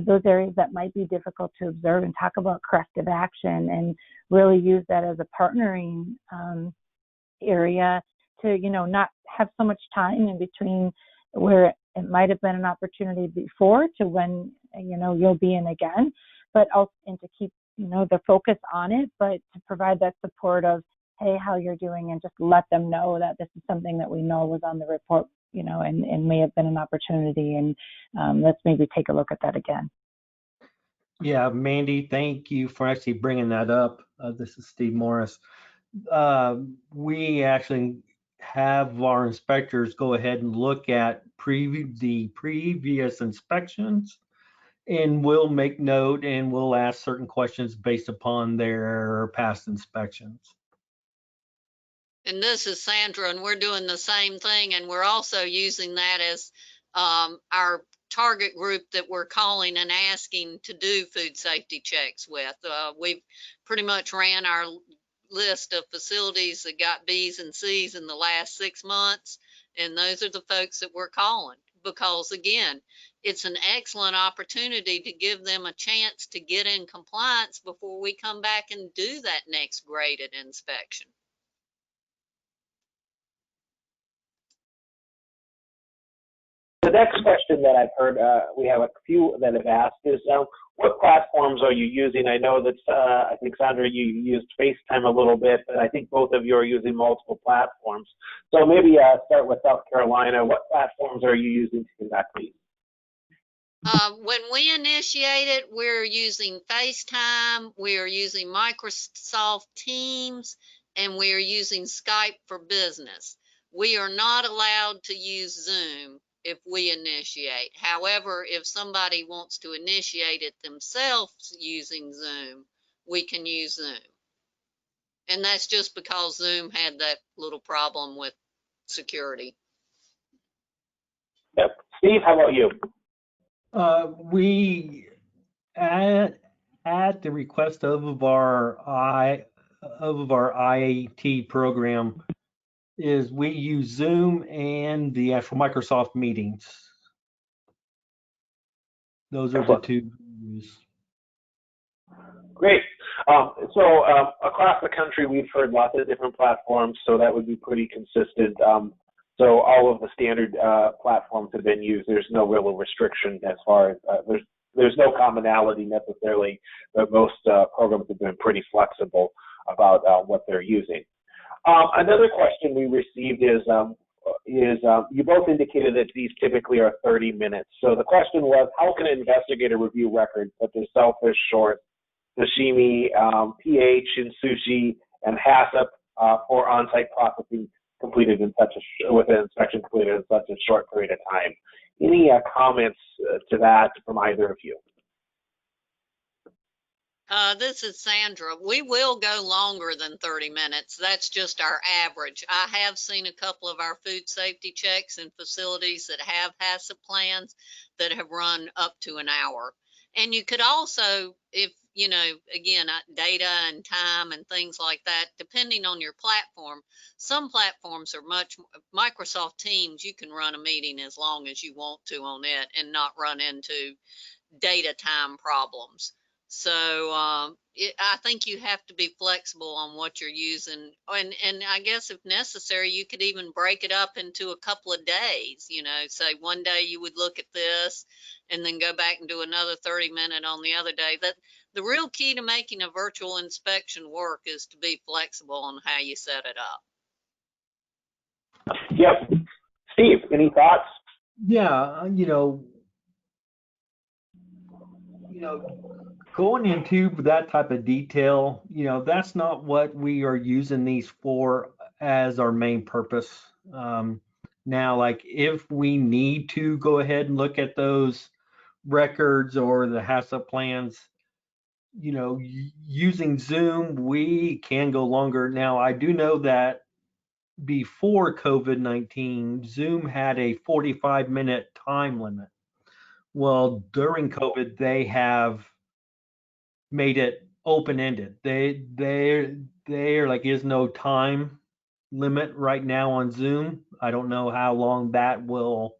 those areas that might be difficult to observe, and talk about corrective action and really use that as a partnering area to, you know, not have so much time in between where it might have been an opportunity before to when, you know, you'll be in again, but also, and to keep, you know, the focus on it, but to provide that support of, hey, how you're doing, and just let them know that this is something that we know was on the report, you know, and may have been an opportunity, and let's maybe take a look at that again. Yeah, Mandy, thank you for actually bringing that up. This is Steve Morris. We actually have our inspectors go ahead and look at the previous inspections, and we'll make note and we'll ask certain questions based upon their past inspections. And this is Sandra, and we're doing the same thing, and we're also using that as our target group that we're calling and asking to do food safety checks with. We've pretty much ran our list of facilities that got B's and C's in the last 6 months, and those are the folks that we're calling, because again, it's an excellent opportunity to give them a chance to get in compliance before we come back and do that next graded inspection. The next question that I've heard, we have a few that have asked is, what platforms are you using? I know that, I think, Sandra, you used FaceTime a little bit, but I think both of you are using multiple platforms. So maybe start with South Carolina. What platforms are you using to conduct these? When we initiated, we're using FaceTime, we're using Microsoft Teams, and we are using Skype for business. We are not allowed to use Zoom if we initiate. However, if somebody wants to initiate it themselves using Zoom, we can use Zoom. And that's just because Zoom had that little problem with security. Yep. Steve, how about you? We at the request of our IAT program is we use Zoom and the actual Microsoft meetings. Those are the two we use. Great. Across the country, we've heard lots of different platforms, so that would be pretty consistent. So all of the standard platforms have been used. There's no real restriction as far as there's no commonality necessarily, but most programs have been pretty flexible about what they're using. Another question we received is you both indicated that these typically are 30 minutes. So the question was, how can an investigator review records such as shellfish, short, sashimi, pH, and sushi, and HACCP for on-site processing completed in with an inspection completed in such a short period of time? Any comments to that from either of you? This is Sandra. We will go longer than 30 minutes. That's just our average. I have seen a couple of our food safety checks in facilities that have HACCP plans that have run up to an hour. And you could also, if, you know, again, data and time and things like that, depending on your platform, some platforms are Microsoft Teams, you can run a meeting as long as you want to on it and not run into data time problems. So I think you have to be flexible on what you're using. And I guess if necessary, you could even break it up into a couple of days, you know, say one day you would look at this and then go back and do another 30-minute on the other day. That the real key to making a virtual inspection work is to be flexible on how you set it up. Yep. Steve, any thoughts? Yeah, you know, going into that type of detail, you know, that's not what we are using these for as our main purpose. Now, like if we need to go ahead and look at those records or the HACCP plans, you know, using Zoom, we can go longer. Now, I do know that before COVID-19, Zoom had a 45-minute time limit. Well, during COVID, they have made it open-ended. They're like, is no time limit right now on Zoom. I don't know how long that will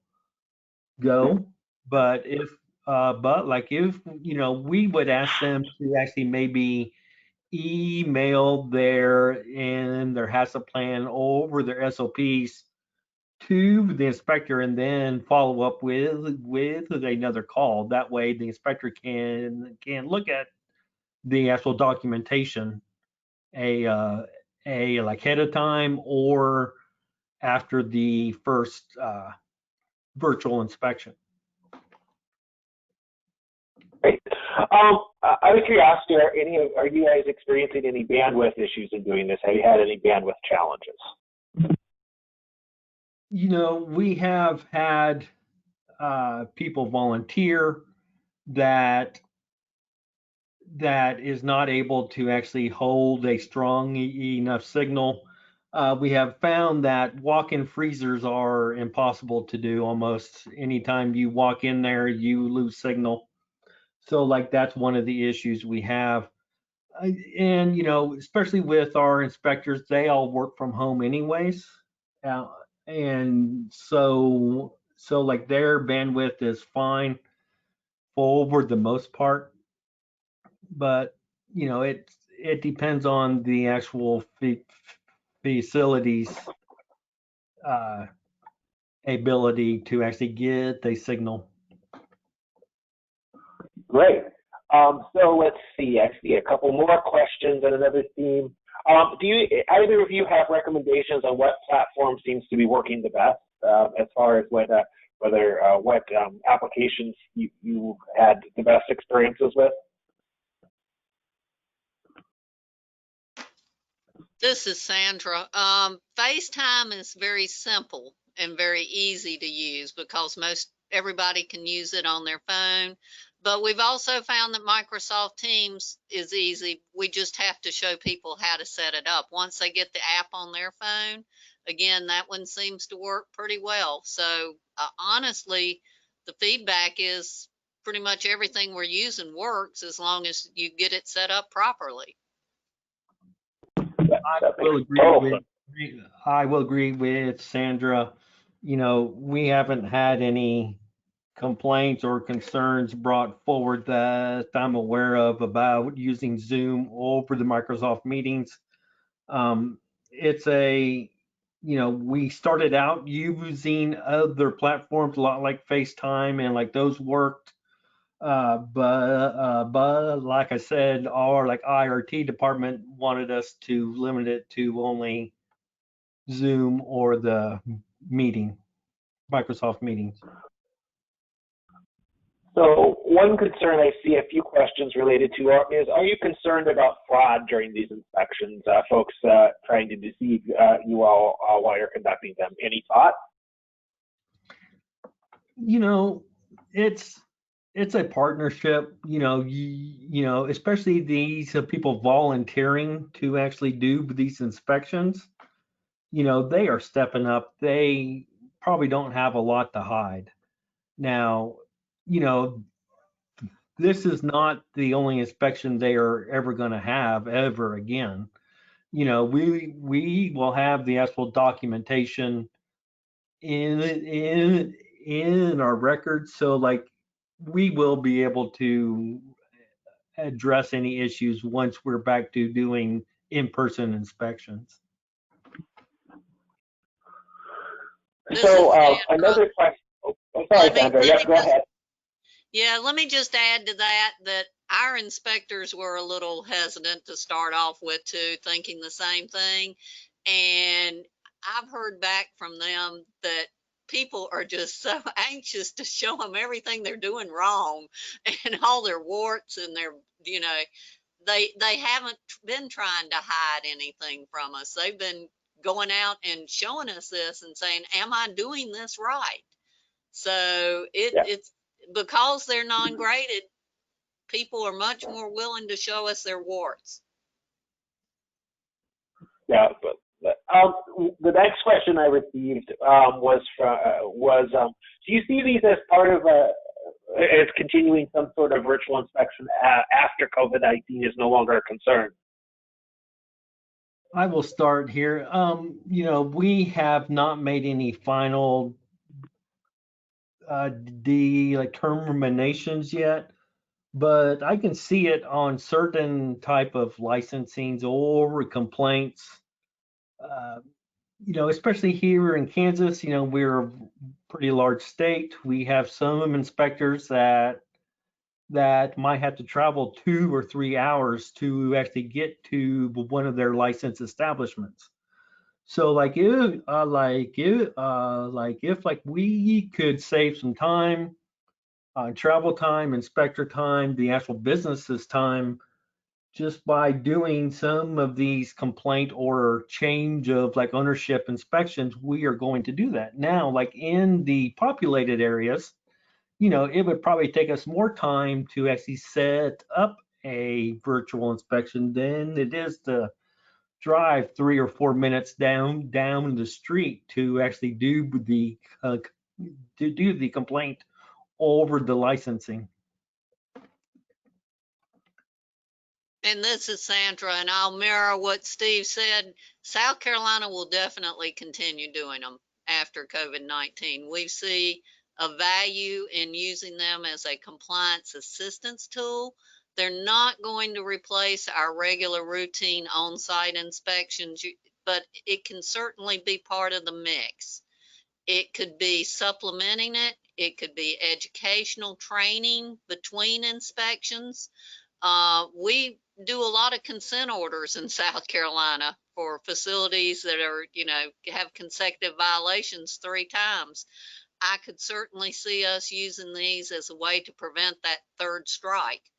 go, but if you know, we would ask them to actually maybe email their HACCP plan over their SOPs to the inspector and then follow up with another call. That way the inspector can look at the actual documentation like ahead of time or after the first virtual inspection. Great. Out of curiosity, are you guys experiencing any bandwidth issues in doing this? Have you had any bandwidth challenges? You know, we have had people volunteer that is not able to actually hold a strong enough signal. We have found that walk-in freezers are impossible to do. Almost anytime you walk in there, you lose signal. So like that's one of the issues we have. And, you know, especially with our inspectors, they all work from home anyways. And so like their bandwidth is fine for the most part. But, you know, it depends on the actual facilities ability to actually get a signal. Great. So let's see. I see a couple more questions and another theme. Do either of you have recommendations on what platform seems to be working the best as far as what applications you had the best experiences with? This is Sandra. FaceTime is very simple and very easy to use because most everybody can use it on their phone. But we've also found that Microsoft Teams is easy. We just have to show people how to set it up. Once they get the app on their phone, again, that one seems to work pretty well. So honestly, the feedback is pretty much everything we're using works as long as you get it set up properly. I will agree with Sandra. You know, we haven't had any complaints or concerns brought forward that I'm aware of about using Zoom over the Microsoft meetings. It's we started out using other platforms a lot like FaceTime and like those worked. But like I said, our like IRT department wanted us to limit it to only Zoom or the meeting, Microsoft meetings. So one concern I see a few questions related to is, are you concerned about fraud during these inspections? Folks trying to deceive you all while you're conducting them. Any thought? You know, it's a partnership. Especially these people volunteering to actually do these inspections. They are stepping up. They probably don't have a lot to hide. Now, this is not the only inspection they are ever going to have ever again. We will have the actual documentation in our records, so like we will be able to address any issues once we're back to doing in-person inspections. So another question. Oh, sorry, Sandra. Yeah, go ahead. Yeah, let me just add to that our inspectors were a little hesitant to start off with too, thinking the same thing. And I've heard back from them that people are just so anxious to show them everything they're doing wrong and all their warts and their, they haven't been trying to hide anything from us. They've been going out and showing us this and saying, am I doing this right? So it's because they're non-graded, people are much more willing to show us their warts. Yeah, but the next question I received was do you see these as part of as continuing some sort of virtual inspection after COVID-19 is no longer a concern? I will start here. We have not made any final determinations yet, but I can see it on certain type of licensings or complaints. Especially here in Kansas, we're a pretty large state. We have some inspectors that might have to travel 2 or 3 hours to actually get to one of their licensed establishments. So if we could save some time, travel time, inspector time, the actual business's time, just by doing some of these complaint or change of like ownership inspections, we are going to do that. Now, like in the populated areas, it would probably take us more time to actually set up a virtual inspection than it is to drive 3 or 4 minutes down the street to actually do the complaint over the licensing. And this is Sandra, and I'll mirror what Steve said. South Carolina will definitely continue doing them after COVID-19. We see a value in using them as a compliance assistance tool. They're not going to replace our regular routine on-site inspections, but it can certainly be part of the mix. It could be supplementing it. It could be educational training between inspections. We do a lot of consent orders in South Carolina for facilities that are, have consecutive violations 3 times. I could certainly see us using these as a way to prevent that third strike.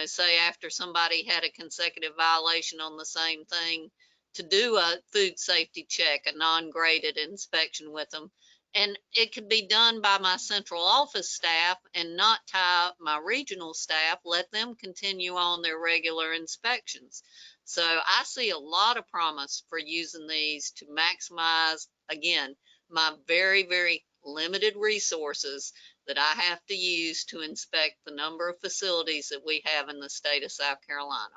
Say after somebody had a consecutive violation on the same thing, to do a food safety check, a non-graded inspection with them. And it could be done by my central office staff and not tie up my regional staff, let them continue on their regular inspections. So I see a lot of promise for using these to maximize, again, my very, very limited resources that I have to use to inspect the number of facilities that we have in the state of South Carolina.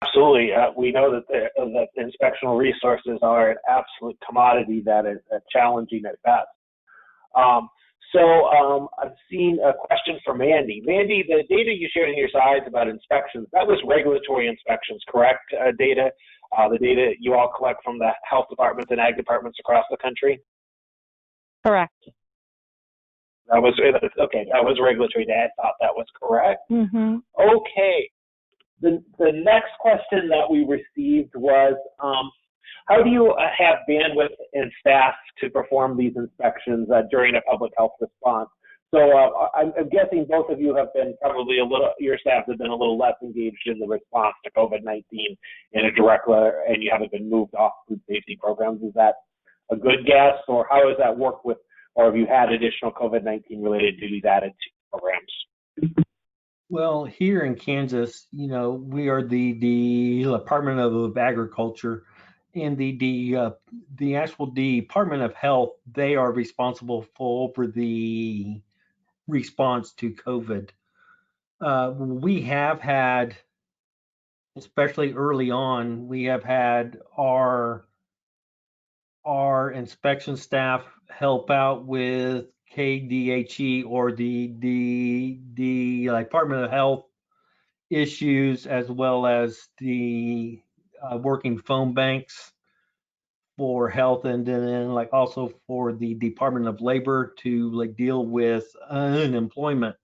Absolutely. We know that that inspectional resources are an absolute commodity that is challenging at best. I've seen a question from Mandy. Mandy, the data you shared in your slides about inspections, that was regulatory inspections, correct? Data, the data you all collect from the health departments and ag departments across the country? Correct. That was, okay, that was regulatory data. I thought that was correct. Mm-hmm. Okay. The next question that we received was, how do you have bandwidth and staff to perform these inspections during a public health response? So I'm guessing both of you have been probably your staff have been a little less engaged in the response to COVID-19 in a direct letter, and you haven't been moved off food safety programs. Is that a good guess, or how does that work with, or have you had additional COVID-19 related duties added to programs? Well, here in Kansas, we are the Department of Agriculture, and the actual Department of Health. They are responsible for the response to COVID. We have had, especially early on, we have had our inspection staff help out with KDHE or the Department of Health issues, as well as the working phone banks for health, and then also for the Department of Labor to deal with unemployment.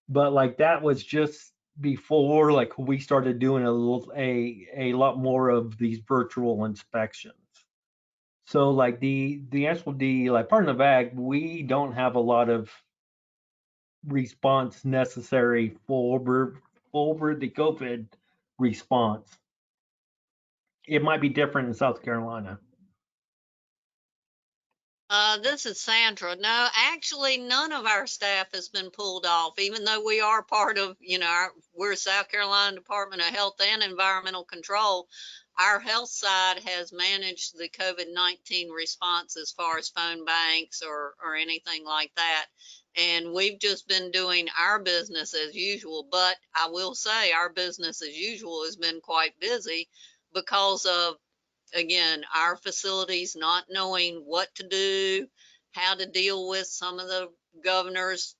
But that was just before we started doing a lot more of these virtual inspections. So the actual Department of Ag, we don't have a lot of response necessary for the COVID response. It might be different in South Carolina. This is Sandra. No, actually, none of our staff has been pulled off, even though we are part of, we're South Carolina Department of Health and Environmental Control. Our health side has managed the COVID-19 response as far as phone banks or anything like that. And we've just been doing our business as usual. But I will say our business as usual has been quite busy because of, again, our facilities not knowing what to do, how to deal with some of the governor's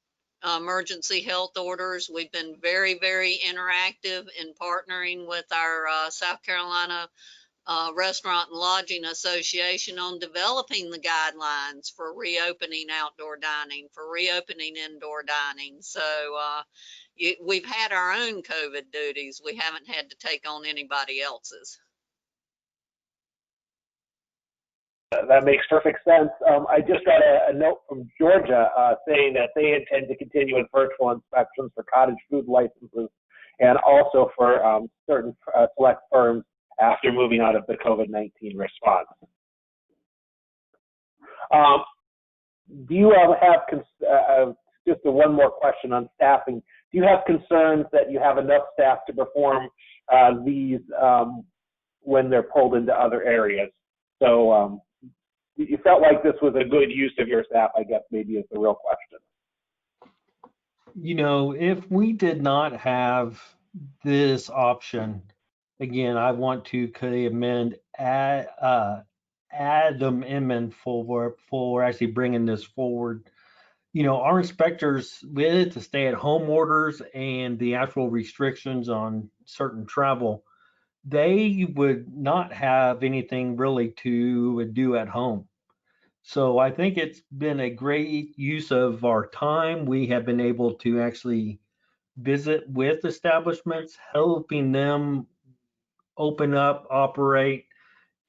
emergency health orders. We've been very, very interactive in partnering with our South Carolina Restaurant and Lodging Association on developing the guidelines for reopening outdoor dining, for reopening indoor dining. So we've had our own COVID duties. We haven't had to take on anybody else's. That makes perfect sense. I just got a note from Georgia saying that they intend to continue with virtual inspections for cottage food licenses and also for certain select firms after moving out of the COVID-19 response. Do you have, just one more question on staffing, do you have concerns that you have enough staff to perform these when they're pulled into other areas? So you felt like this was a good use of your staff, I guess maybe is the real question. If we did not have this option, again, I want to commend Adam Inman for actually bringing this forward. Our inspectors, with the stay-at-home orders and the actual restrictions on certain travel, they would not have anything really to do at home. So I think it's been a great use of our time. We have been able to actually visit with establishments, helping them open up, operate,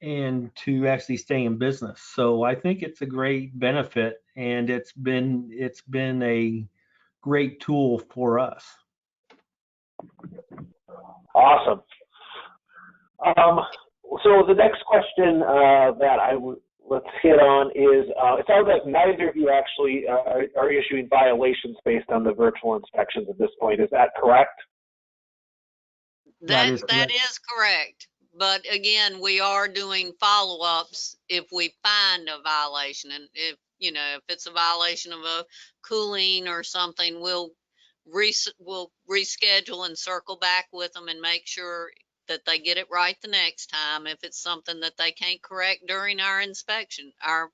and to actually stay in business. So I think it's a great benefit, and it's been a great tool for us. Awesome. So the next question that let's hit on is, it sounds like neither of you actually are issuing violations based on the virtual inspections at this point. Is that correct? That is correct. But again, we are doing follow-ups if we find a violation. And if it's a violation of a cooling or something, we'll reschedule and circle back with them and make sure that they get it right the next time. If it's something that they can't correct during our inspection, our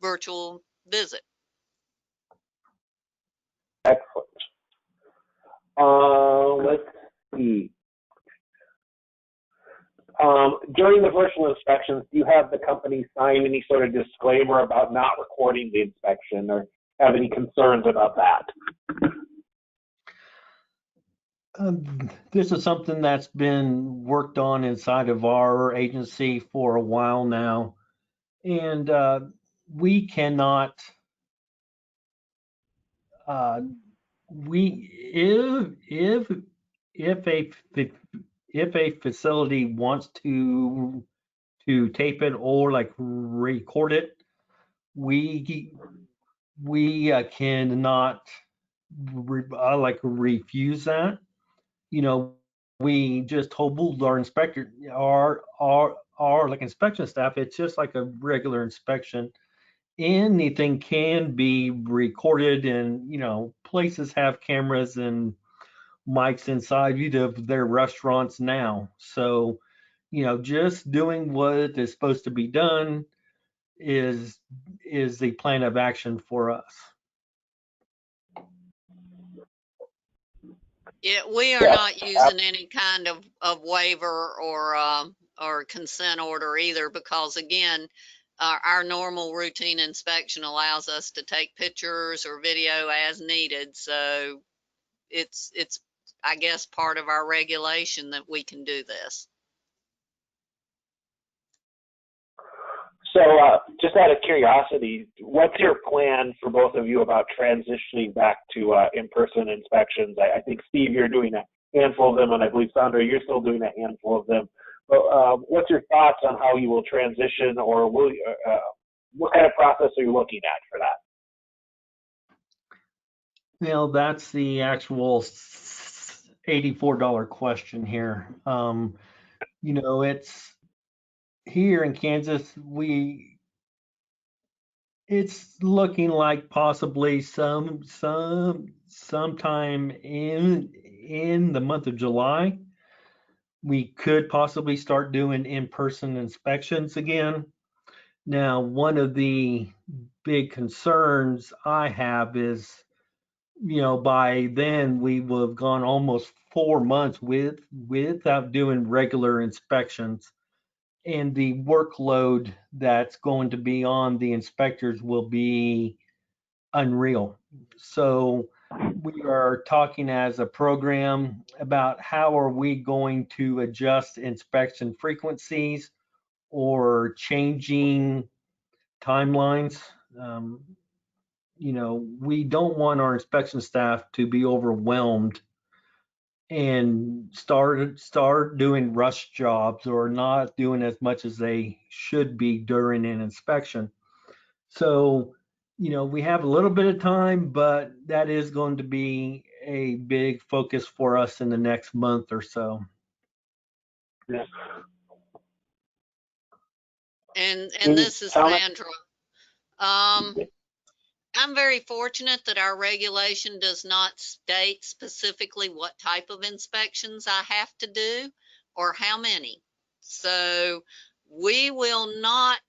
virtual visit. Excellent. Let's see. During the virtual inspections, do you have the company sign any sort of disclaimer about not recording the inspection, or have any concerns about that? This is something that's been worked on inside of our agency for a while now, and we cannot. If a facility wants to tape it or like record it, we cannot refuse that. We just told our inspector, our like inspection staff, it's just like a regular inspection. Anything can be recorded, and places have cameras and mics inside of their restaurants now. So, just doing what is supposed to be done is the plan of action for us. Yeah, we are not using any kind of waiver or consent order either, because again, our normal routine inspection allows us to take pictures or video as needed. So it's I guess part of our regulation that we can do this. So just out of curiosity, what's your plan for both of you about transitioning back to in-person inspections? I think, Steve, you're doing a handful of them, and I believe, Sandra, you're still doing a handful of them. But what's your thoughts on how you will transition, or will what kind of process are you looking at for that? That's the actual $84 question here. It's here in Kansas, it's looking like possibly sometime in the month of July, we could possibly start doing in-person inspections again. Now, one of the big concerns I have is, by then we will have gone almost 4 months without doing regular inspections. And the workload that's going to be on the inspectors will be unreal. So we are talking as a program about how are we going to adjust inspection frequencies or changing timelines. We don't want our inspection staff to be overwhelmed and start doing rush jobs or not doing as much as they should be during an inspection. So, we have a little bit of time, but that is going to be a big focus for us in the next month or so. Yeah. And this is Sandra. I'm very fortunate that our regulation does not state specifically what type of inspections I have to do or how many. So we will not,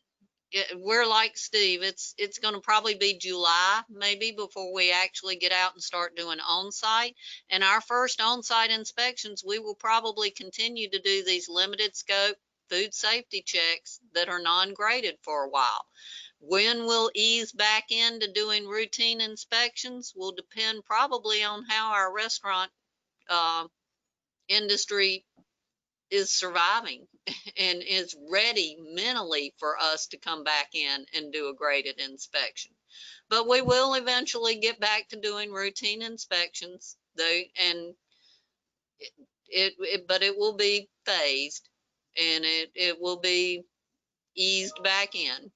we're like Steve, it's going to probably be July maybe before we actually get out and start doing on-site. And our first on-site inspections, we will probably continue to do these limited scope food safety checks that are non-graded for a while. When we'll ease back into doing routine inspections will depend probably on how our restaurant industry is surviving and is ready mentally for us to come back in and do a graded inspection. But we will eventually get back to doing routine inspections, though, and but it will be phased, and it will be eased back in.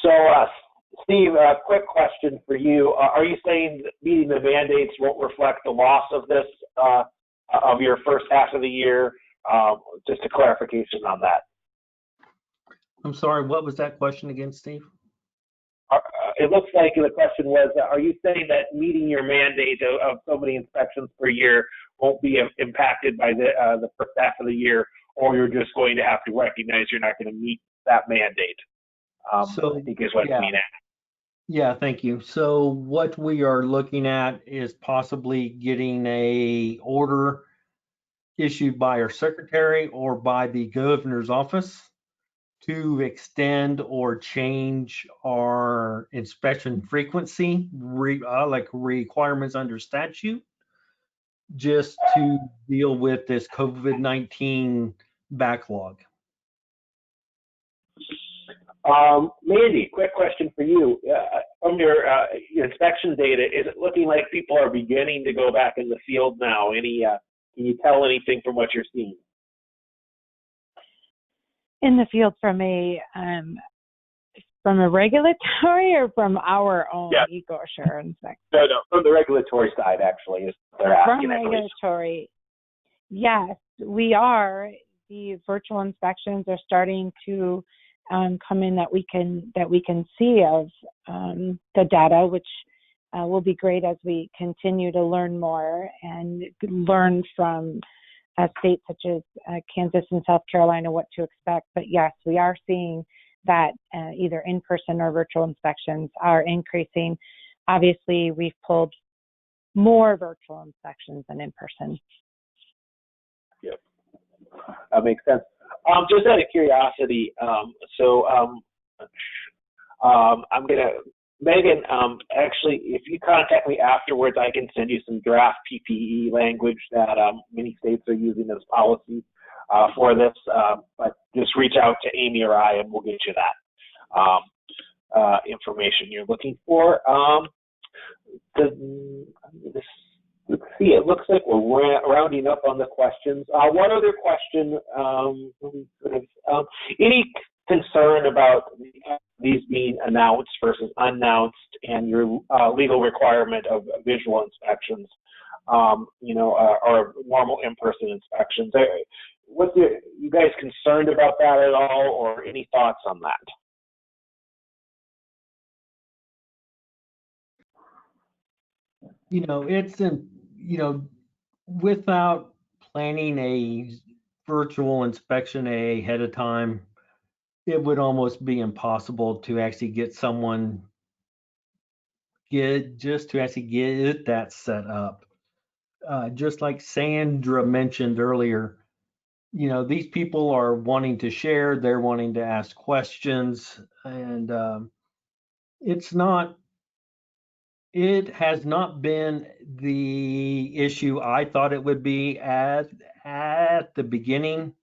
So, Steve, a quick question for you. Are you saying that meeting the mandates won't reflect the loss of this, of your first half of the year? Just a clarification on that. I'm sorry, what was that question again, Steve? It looks like the question was, are you saying that meeting your mandate of so many inspections per year won't be impacted by the first half of the year, or you're just going to have to recognize you're not going to meet that mandate? So, I think is what yeah. I mean. Yeah, thank you. So what we are looking at is possibly getting a order issued by our secretary or by the governor's office to extend or change our inspection frequency, like requirements under statute, just to deal with this COVID-19 backlog. Mandy, quick question for you. From your inspection data, is it looking like people are beginning to go back in the field now? Can you tell anything from what you're seeing? In the field from a regulatory or from our own EcoSure inspection? No, from the regulatory side, actually. They're asking, from regulatory, yes, we are. The virtual inspections are starting to come in that we can see of the data, which will be great as we continue to learn more and learn from states such as Kansas and South Carolina what to expect. But yes, we are seeing that either in-person or virtual inspections are increasing. Obviously, we've pulled more virtual inspections than in-person. Yep, that makes sense. Just out of curiosity, I'm gonna, Megan, actually, if you contact me afterwards, I can send you some draft PPE language that many states are using as policy for this, but just reach out to Amy or I and we'll get you that information you're looking for. Let's see, it looks like we're rounding up on the questions. One other question, any concern about these being announced versus unannounced and your legal requirement of visual inspections, or normal in-person inspections? You guys concerned about that at all, or any thoughts on that? Without planning a virtual inspection ahead of time, it would almost be impossible to actually get someone get that set up. Just like Sandra mentioned earlier, these people are wanting to share, they're wanting to ask questions, and it has not been the issue I thought it would be at the beginning,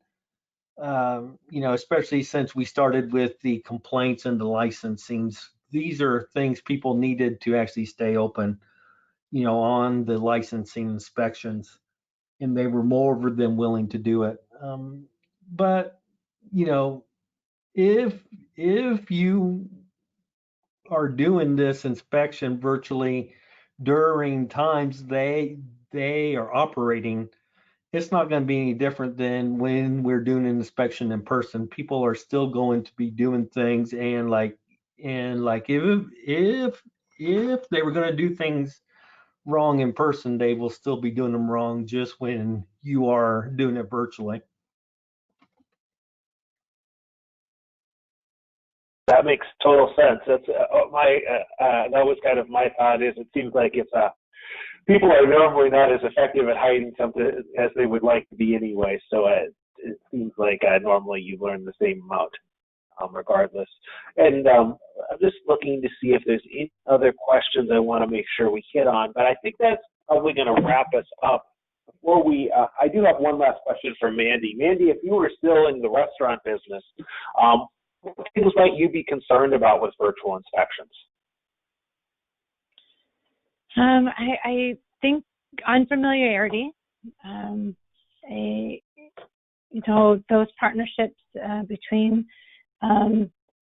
especially since we started with the complaints and the licensings. These are things people needed to actually stay open, on the licensing inspections, and they were more than willing to do it. But, if you are doing this inspection virtually during times they are operating, it's not going to be any different than when we're doing an inspection in person. People are still going to be doing things, and if they were going to do things wrong in person, they will still be doing them wrong just when you are doing it virtually. That makes total sense. That's that was kind of my thought. Is it seems like if people are normally not as effective at hiding something as they would like to be anyway. So it seems like normally you learn the same amount, regardless. And I'm just looking to see if there's any other questions I want to make sure we hit on. But I think that's probably going to wrap us up. Before we, I do have one last question for Mandy. Mandy, if you were still in the restaurant business, what things might you be concerned about with virtual inspections? I think unfamiliarity, those partnerships between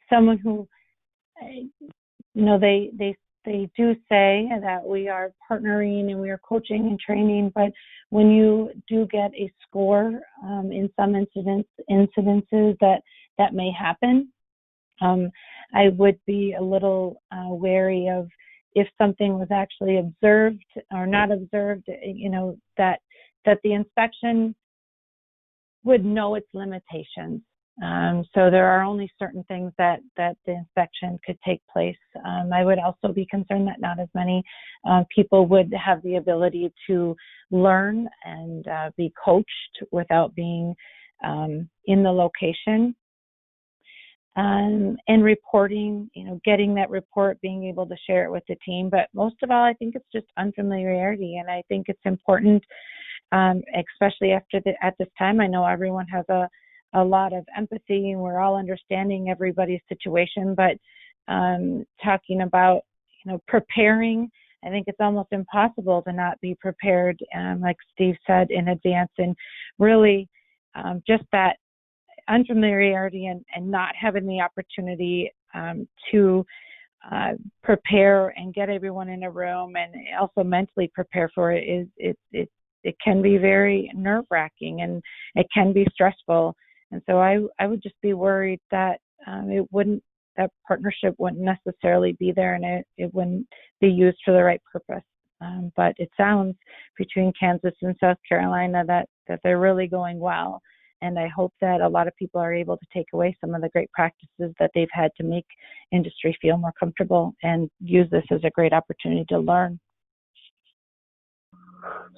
someone who, they do say that we are partnering and we are coaching and training, but when you do get a score, in some incidences that may happen, I would be a little wary of if something was actually observed or not observed, that the inspection would know its limitations. So there are only certain things that the inspection could take place. I would also be concerned that not as many people would have the ability to learn and be coached without being in the location. And reporting, getting that report, being able to share it with the team. But most of all, I think it's just unfamiliarity. And I think it's important, especially at this time. I know everyone has a lot of empathy and we're all understanding everybody's situation, but talking about, preparing, I think it's almost impossible to not be prepared, like Steve said, in advance. And really just that unfamiliarity and not having the opportunity to prepare and get everyone in a room and also mentally prepare for it it can be very nerve-wracking and it can be stressful. And so I would just be worried that that partnership wouldn't necessarily be there and it wouldn't be used for the right purpose. But it sounds between Kansas and South Carolina that they're really going well. And I hope that a lot of people are able to take away some of the great practices that they've had to make industry feel more comfortable and use this as a great opportunity to learn.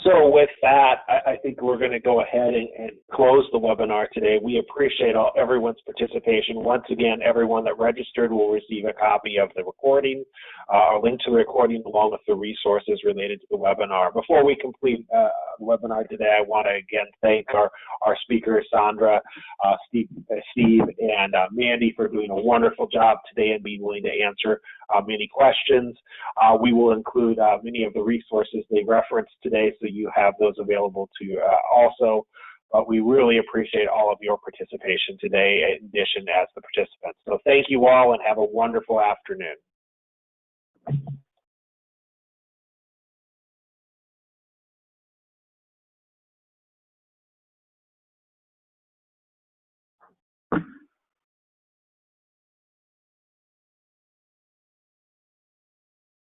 So with that, I think we're going to go ahead and close the webinar today. We appreciate everyone's participation. Once again, everyone that registered will receive a copy of the recording, a link to the recording along with the resources related to the webinar. Before we complete the webinar today, I want to again thank our speakers, Sandra, Steve, and Mandy for doing a wonderful job today and being willing to answer many questions. We will include many of the resources they referenced today, so you have those available to you also. But we really appreciate all of your participation today, in addition as the participants. So thank you all and have a wonderful afternoon.